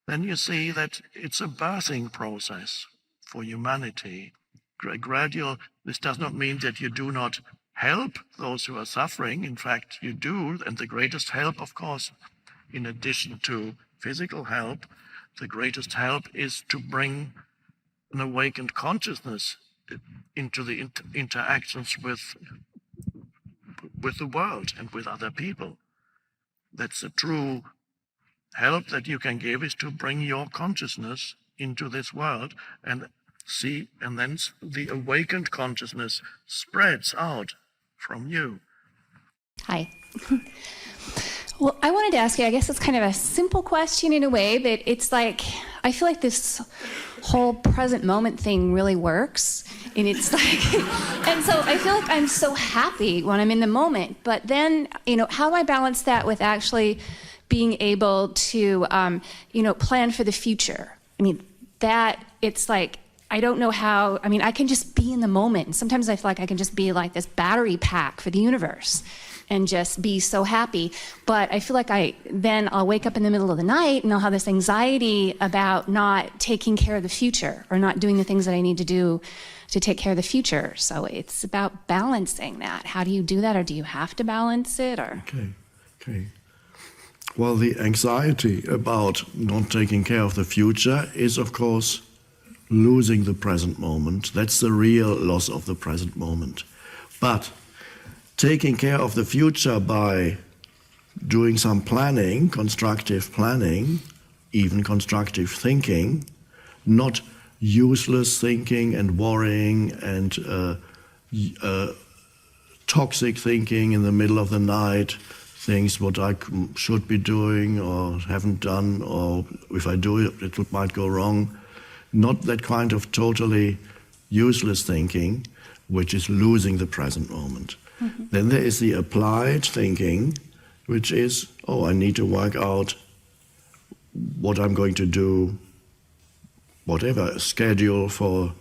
then you see that it's a birthing process for humanity. Gradual, this does not mean that you do not help those who are suffering. In fact, you do, and the greatest help, of course, in addition to physical help, the greatest help is to bring an awakened consciousness into the interactions with the world and with other people. That's the true help that you can give, is to bring your consciousness into this world and see, and then the awakened consciousness spreads out from you.
Hi. Well, I wanted to ask you, I guess it's kind of a simple question in a way, but it's like, I feel like this whole present moment thing really works. And it's like, and so I feel like I'm so happy when I'm in the moment. But then, how do I balance that with actually being able to, plan for the future? I mean, that it's like, I don't know how, I can just be in the moment. And sometimes I feel like I can just be like this battery pack for the universe and just be so happy. But I feel like I'll wake up in the middle of the night and I'll have this anxiety about not taking care of the future or not doing the things that I need to do to take care of the future. So it's about balancing that. How do you do that, or do you have to balance it? Or
Okay. Well, the anxiety about not taking care of the future is, of course, losing the present moment. That's the real loss of the present moment. But taking care of the future by doing some planning, constructive planning, even constructive thinking, not useless thinking and worrying and toxic thinking in the middle of the night, things what I should be doing or haven't done, or if I do it, it might go wrong. Not that kind of totally useless thinking, which is losing the present moment. Mm-hmm. Then there is the applied thinking, which is, I need to work out what I'm going to do, whatever, a schedule for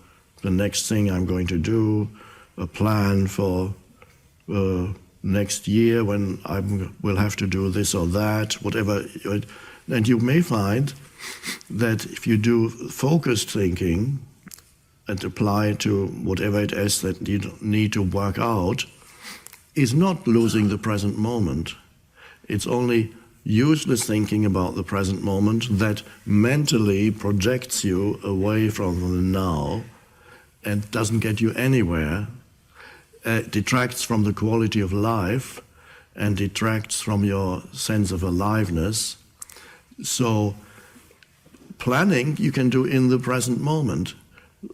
the next thing I'm going to do, a plan for next year when I will have to do this or that, whatever. And you may find that if you do focused thinking and apply to whatever it is that you need to work out, is not losing the present moment. It's only useless thinking about the present moment that mentally projects you away from the now and doesn't get you anywhere, detracts from the quality of life and detracts from your sense of aliveness. So planning you can do in the present moment.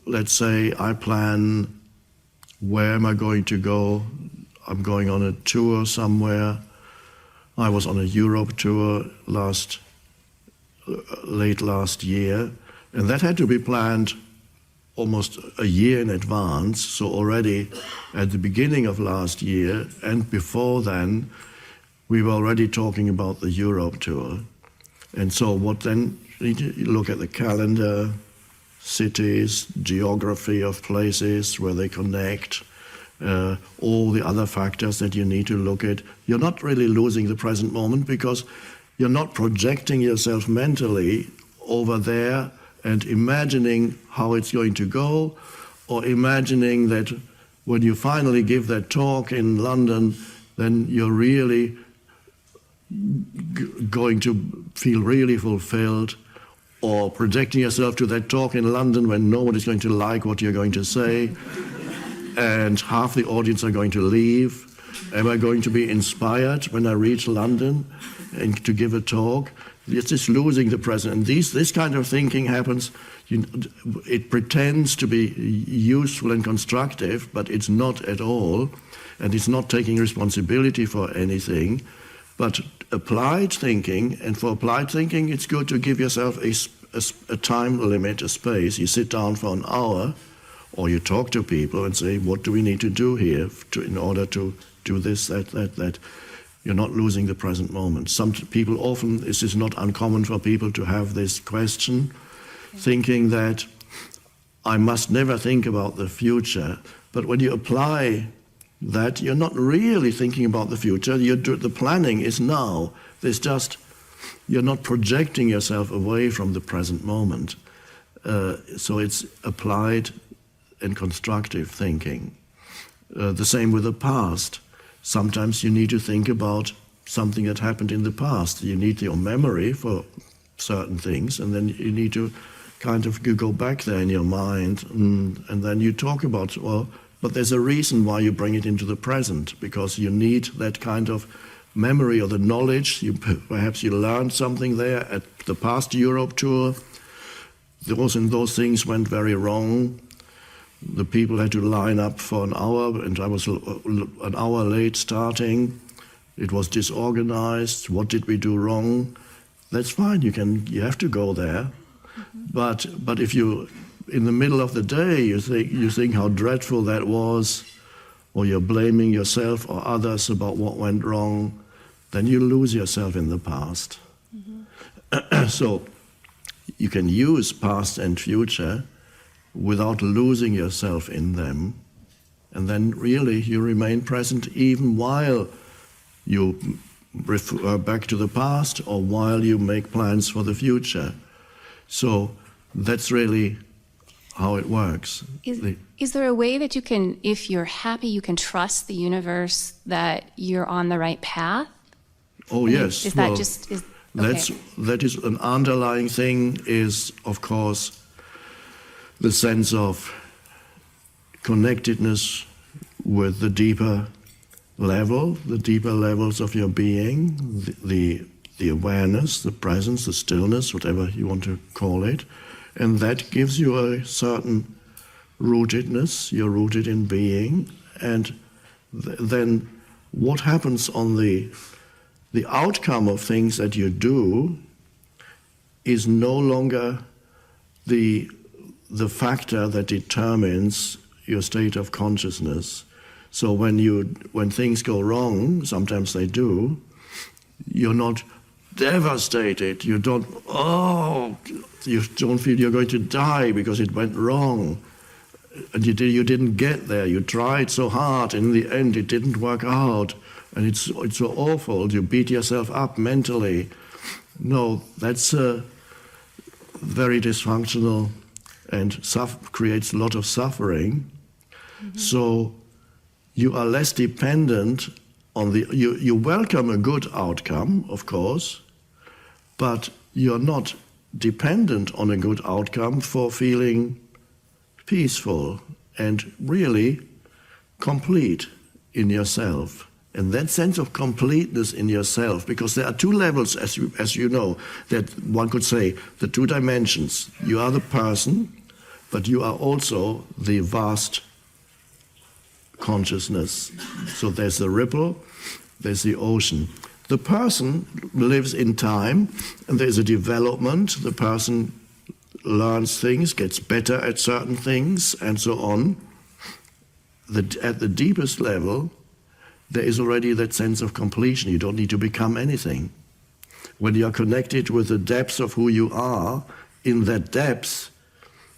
Let's say I plan, where am I going to go? I'm going on a tour somewhere. I was on a Europe tour late last year, and that had to be planned almost a year in advance. So already at the beginning of last year and before then, we were already talking about the Europe tour. And so what then, you look at the calendar, cities, geography of places where they connect, all the other factors that you need to look at. You're not really losing the present moment because you're not projecting yourself mentally over there and imagining how it's going to go, or imagining that when you finally give that talk in London, then you're really going to feel really fulfilled, or projecting yourself to that talk in London when nobody's going to like what you're going to say, and half the audience are going to leave. Am I going to be inspired when I reach London and to give a talk? It's just losing the present. And this kind of thinking happens. It pretends to be useful and constructive, but it's not at all. And it's not taking responsibility for anything. But applied thinking, and for applied thinking, it's good to give yourself a time limit, a space. You sit down for an hour, or you talk to people and say, what do we need to do here in order to do this, that. You're not losing the present moment. Some people often, this is not uncommon for people to have this question, thinking that I must never think about the future. But when you apply that, you're not really thinking about the future. The planning is now. You're not projecting yourself away from the present moment. So it's applied and constructive thinking. The same with the past. Sometimes you need to think about something that happened in the past. You need your memory for certain things, and then you need to kind of go back there in your mind, and then you talk about, but there's a reason why you bring it into the present, because you need that kind of memory or the knowledge. Perhaps you learned something there at the past Europe tour. Those things went very wrong. The people had to line up for an hour, and I was an hour late starting. It was disorganized. What did we do wrong? That's fine. You have to go there. Mm-hmm. But if you, in the middle of the day, you think how dreadful that was, or you're blaming yourself or others about what went wrong, then you lose yourself in the past. Mm-hmm. So you can use past and future without losing yourself in them, and then really you remain present even while you refer back to the past or while you make plans for the future. So that's really how it works.
Is there a way that you can, if you're happy, you can trust the universe that you're on the right path?
Oh, yes.
Is that just... Okay.
That is an underlying thing, is, of course, the sense of connectedness with the deeper level, the deeper levels of your being, the awareness, the presence, the stillness, whatever you want to call it. And that gives you a certain rootedness. You're rooted in being. And then what happens on the outcome of things that you do is no longer the factor that determines your state of consciousness. So when things go wrong, sometimes they do, you're not devastated. You don't feel you're going to die because it went wrong. And you didn't get there. You tried so hard, and in the end it didn't work out. And it's so awful. You beat yourself up mentally. No, that's very dysfunctional and creates a lot of suffering. Mm-hmm. So you are less dependent on you welcome a good outcome, of course, but you're not dependent on a good outcome for feeling peaceful and really complete in yourself. And that sense of completeness in yourself, because there are two levels, as you know, that one could say, the two dimensions. You are the person, but you are also the vast consciousness. So there's the ripple, there's the ocean. The person lives in time, and there's a development. The person learns things, gets better at certain things, and so on. At the deepest level, there is already that sense of completion. You don't need to become anything. When you are connected with the depths of who you are, in that depth,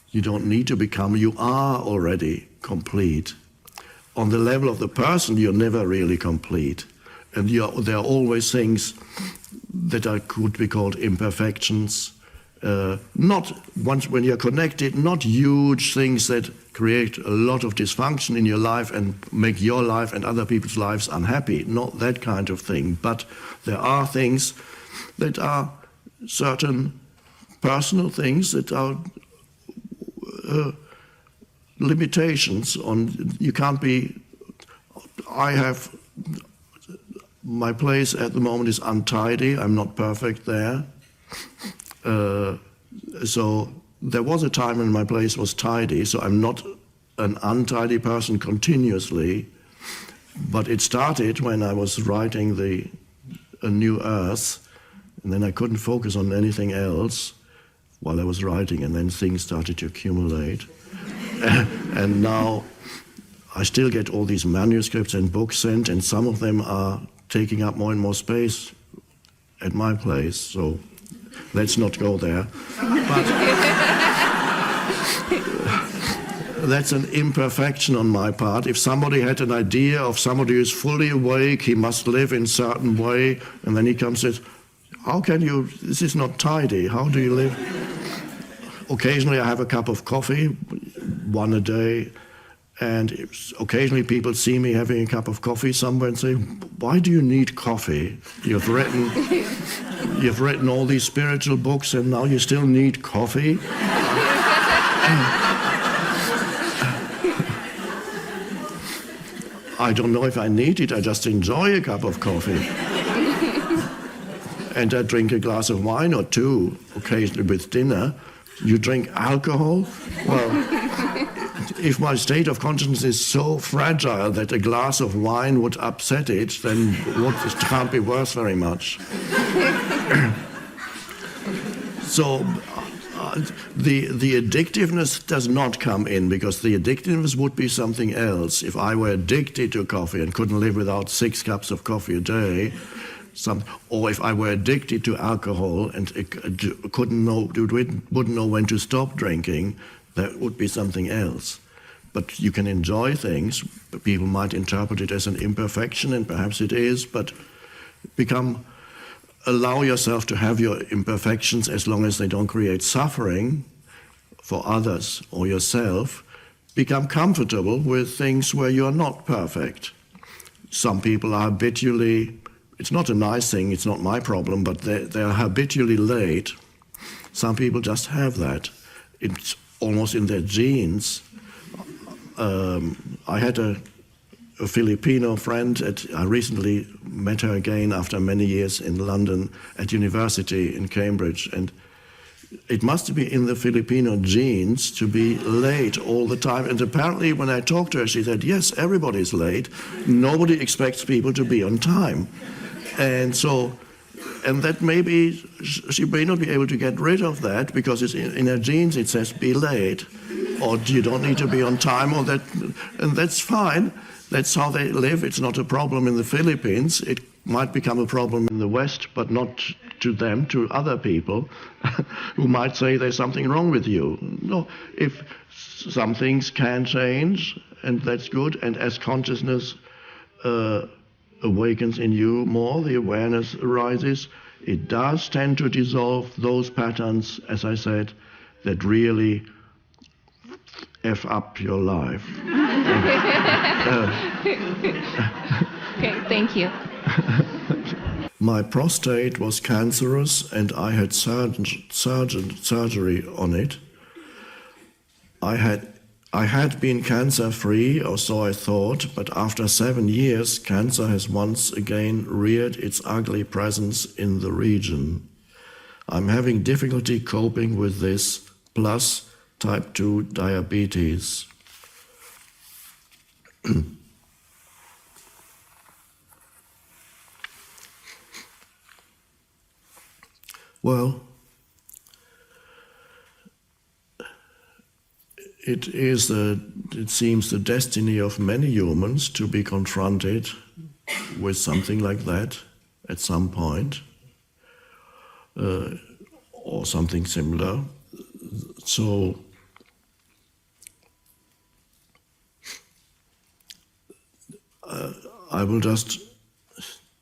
you don't need to become, you are already complete. On the level of the person, you're never really complete. And there are always things that could be called imperfections. Not once when you're connected, not huge things that create a lot of dysfunction in your life and make your life and other people's lives unhappy. Not that kind of thing. But there are things that are certain personal things that are limitations on. You can't be. I have. My place at the moment is untidy. I'm not perfect there. So there was a time when my place was tidy, so I'm not an untidy person continuously, but it started when I was writing A New Earth, and then I couldn't focus on anything else while I was writing, and then things started to accumulate. And now I still get all these manuscripts and books sent, and some of them are taking up more and more space at my place, so let's not go there. But that's an imperfection on my part. If somebody had an idea of somebody who's fully awake, he must live in a certain way, and then he comes and says, how can you, this is not tidy, how do you live? Occasionally I have a cup of coffee, one a day, and occasionally people see me having a cup of coffee somewhere and say, why do you need coffee? You've written all these spiritual books and now you still need coffee? I don't know if I need it, I just enjoy a cup of coffee. And I drink a glass of wine or two, occasionally with dinner. You drink alcohol? Well, if my state of consciousness is so fragile that a glass of wine would upset it, then it can't be worth very much. So the addictiveness does not come in, because the addictiveness would be something else. If I were addicted to coffee and couldn't live without 6 cups of coffee a day, or if I were addicted to alcohol and wouldn't know when to stop drinking, that would be something else. But you can enjoy things. People might interpret it as an imperfection, and perhaps it is, but allow yourself to have your imperfections as long as they don't create suffering for others or yourself. Become comfortable with things where you are not perfect. Some people are habitually, it's not a nice thing, it's not my problem, but they are habitually late. Some people just have that. It's almost in their genes. I had a Filipino friend. I recently met her again after many years in London at university in Cambridge, and it must be in the Filipino genes to be late all the time. And apparently when I talked to her, she said, yes, everybody's late. Nobody expects people to be on time. And that maybe she may not be able to get rid of that, because it's in her genes it says be late, or you don't need to be on time, or that, and that's fine. That's how they live. It's not a problem in the Philippines. It might become a problem in the West, but not to them, to other people who might say there's something wrong with you. No, if some things can change, and that's good, and as consciousness awakens in you more, the awareness arises, it does tend to dissolve those patterns, as I said, that really F up your life.
Okay, thank you.
My prostate was cancerous and I had surgery on it. I had been cancer-free, or so I thought, but after 7 years, cancer has once again reared its ugly presence in the region. I'm having difficulty coping with this, plus type 2 diabetes. Well, it seems the destiny of many humans to be confronted with something like that at some point, or something similar. So I will just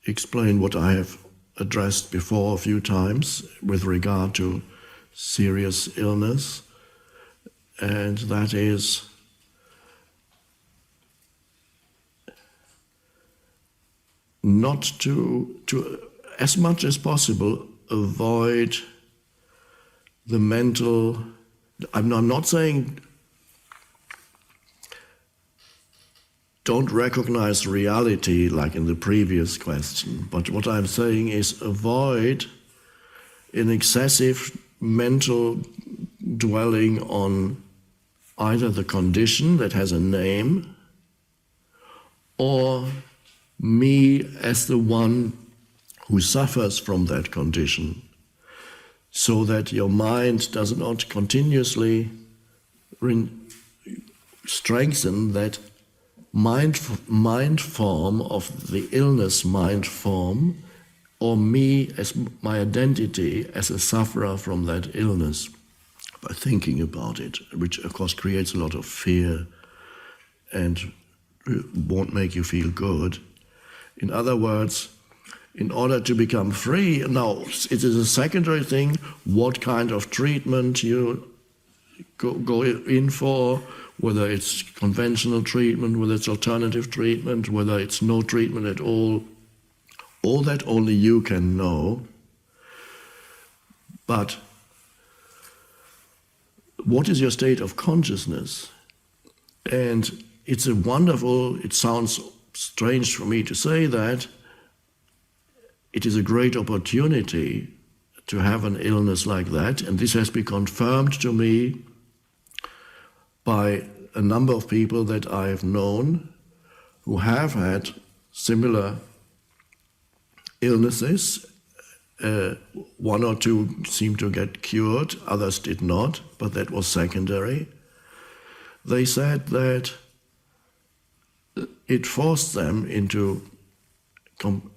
explain what I have addressed before a few times with regard to serious illness, and that is not to as much as possible avoid the mental. I'm not saying don't recognize reality like in the previous question, but what I'm saying is avoid an excessive mental dwelling on either the condition that has a name or me as the one who suffers from that condition, so that your mind does not continuously strengthen that mind form of the illness mind form, or me as my identity as a sufferer from that illness, by thinking about it, which of course creates a lot of fear and won't make you feel good. In other words, in order to become free, now it is a secondary thing what kind of treatment you go in for, whether it's conventional treatment, whether it's alternative treatment, whether it's no treatment at all that only you can know. But what is your state of consciousness? And it's a wonderful, it sounds strange for me to say that, it is a great opportunity to have an illness like that, and this has been confirmed to me by a number of people that I have known who have had similar illnesses. One or two seemed to get cured, others did not, but that was secondary. They said that it forced them into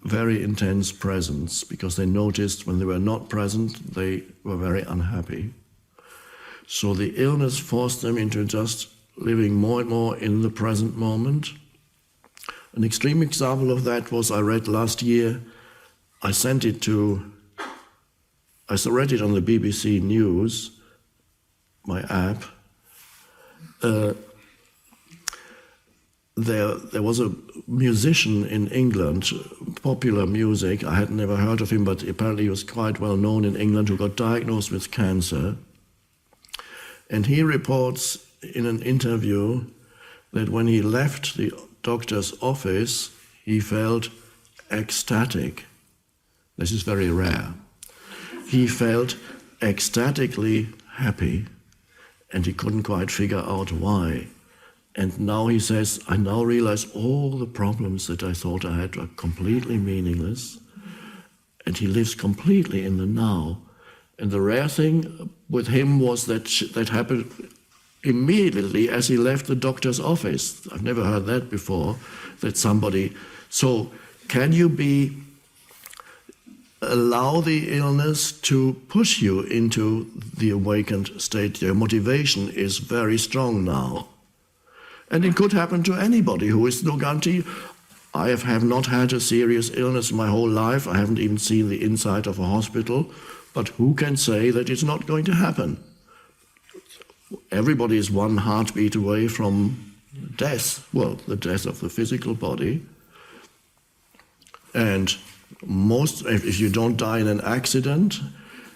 very intense presence, because they noticed when they were not present, they were very unhappy. So the illness forced them into just living more and more in the present moment. An extreme example of that was, I read last year, I read it on the BBC News, my app. There was a musician in England, popular music, I had never heard of him, but apparently he was quite well known in England, who got diagnosed with cancer. And he reports in an interview that when he left the doctor's office, he felt ecstatic. This is very rare. He felt ecstatically happy, and he couldn't quite figure out why. And now he says, I now realize all the problems that I thought I had were completely meaningless, and he lives completely in the now. And the rare thing with him was that that happened immediately as he left the doctor's office. I've never heard that before, that somebody... So can you allow the illness to push you into the awakened state? Your motivation is very strong now. And it could happen to anybody who is no guarantee. I have not had a serious illness my whole life. I haven't even seen the inside of a hospital. But who can say that it's not going to happen? Everybody is one heartbeat away from death. Well, the death of the physical body. And if you don't die in an accident,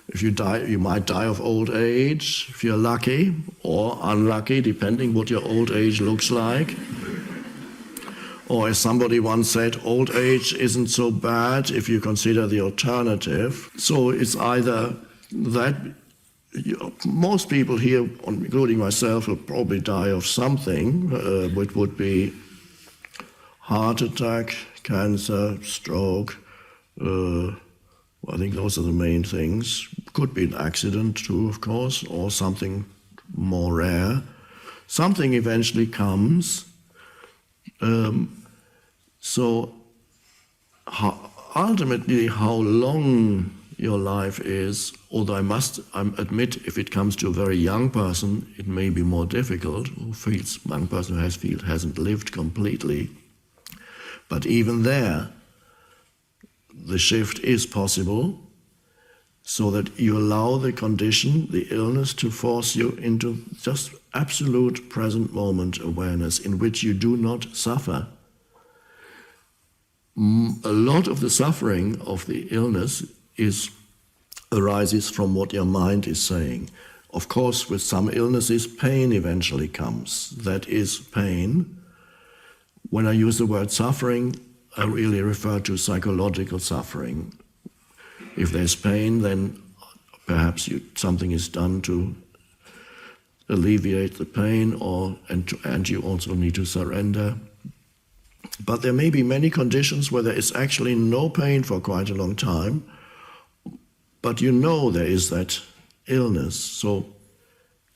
if you die, you might die of old age, if you're lucky, or unlucky, depending what your old age looks like. Or as somebody once said, old age isn't so bad if you consider the alternative. So it's either that, most people here, including myself, will probably die of something, which would be heart attack, cancer, stroke. I think those are the main things. Could be an accident too, of course, or something more rare. something eventually comes. So ultimately, how long your life is, although I admit, if it comes to a very young person, it may be more difficult. Young person who hasn't lived completely. But even there, the shift is possible, so that you allow the condition, the illness, to force you into just absolute present moment awareness in which you do not suffer. A lot of the suffering of the illness arises from what your mind is saying. Of course, with some illnesses, pain eventually comes. That is pain. When I use the word suffering, I really refer to psychological suffering. If there's pain, then perhaps something is done to alleviate the pain, and you also need to surrender. But there may be many conditions where there is actually no pain for quite a long time, but you know there is that illness. So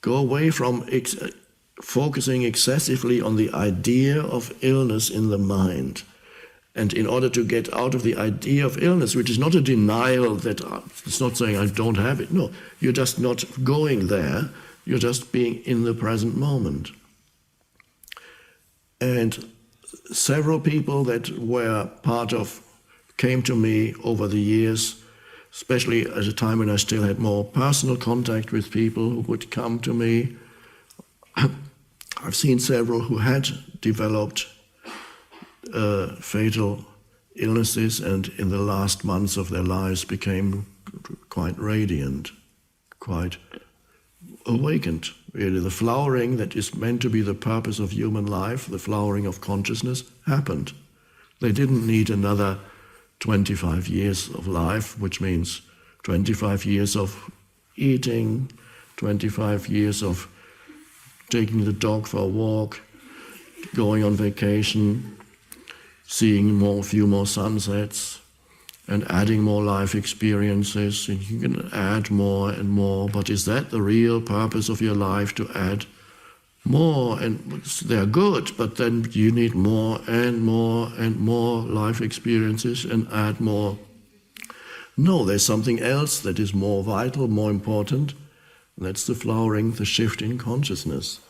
go away from focusing excessively on the idea of illness in the mind. And in order to get out of the idea of illness, which is not a denial, that it's not saying I don't have it. No, you're just not going there. You're just being in the present moment. And several people that came to me over the years, especially at a time when I still had more personal contact with people who would come to me. I've seen several who had developed fatal illnesses, and in the last months of their lives became quite radiant, quite awakened. Really, the flowering that is meant to be the purpose of human life, the flowering of consciousness, happened. They didn't need another 25 years of life, which means 25 years of eating, 25 years of taking the dog for a walk, going on vacation, seeing a few more sunsets, and adding more life experiences. And you can add more and more, but is that the real purpose of your life, to add more? And they're good, but then you need more and more and more life experiences and add more. No, there's something else that is more vital, more important. That's the flowering, the shift in consciousness.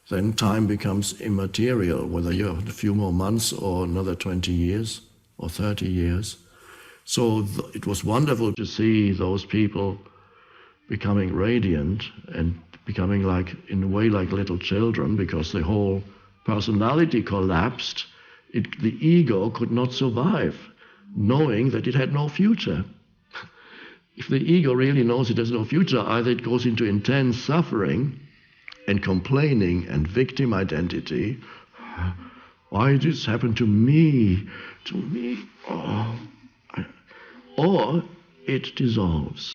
Then time becomes immaterial, whether you have a few more months or another 20 years or 30 years. So it was wonderful to see those people becoming radiant and becoming in a way like little children, because the whole personality collapsed. The ego could not survive, knowing that it had no future. If the ego really knows it has no future, either it goes into intense suffering and complaining and victim identity. Why did this happen to me? To me? Oh. Or it dissolves.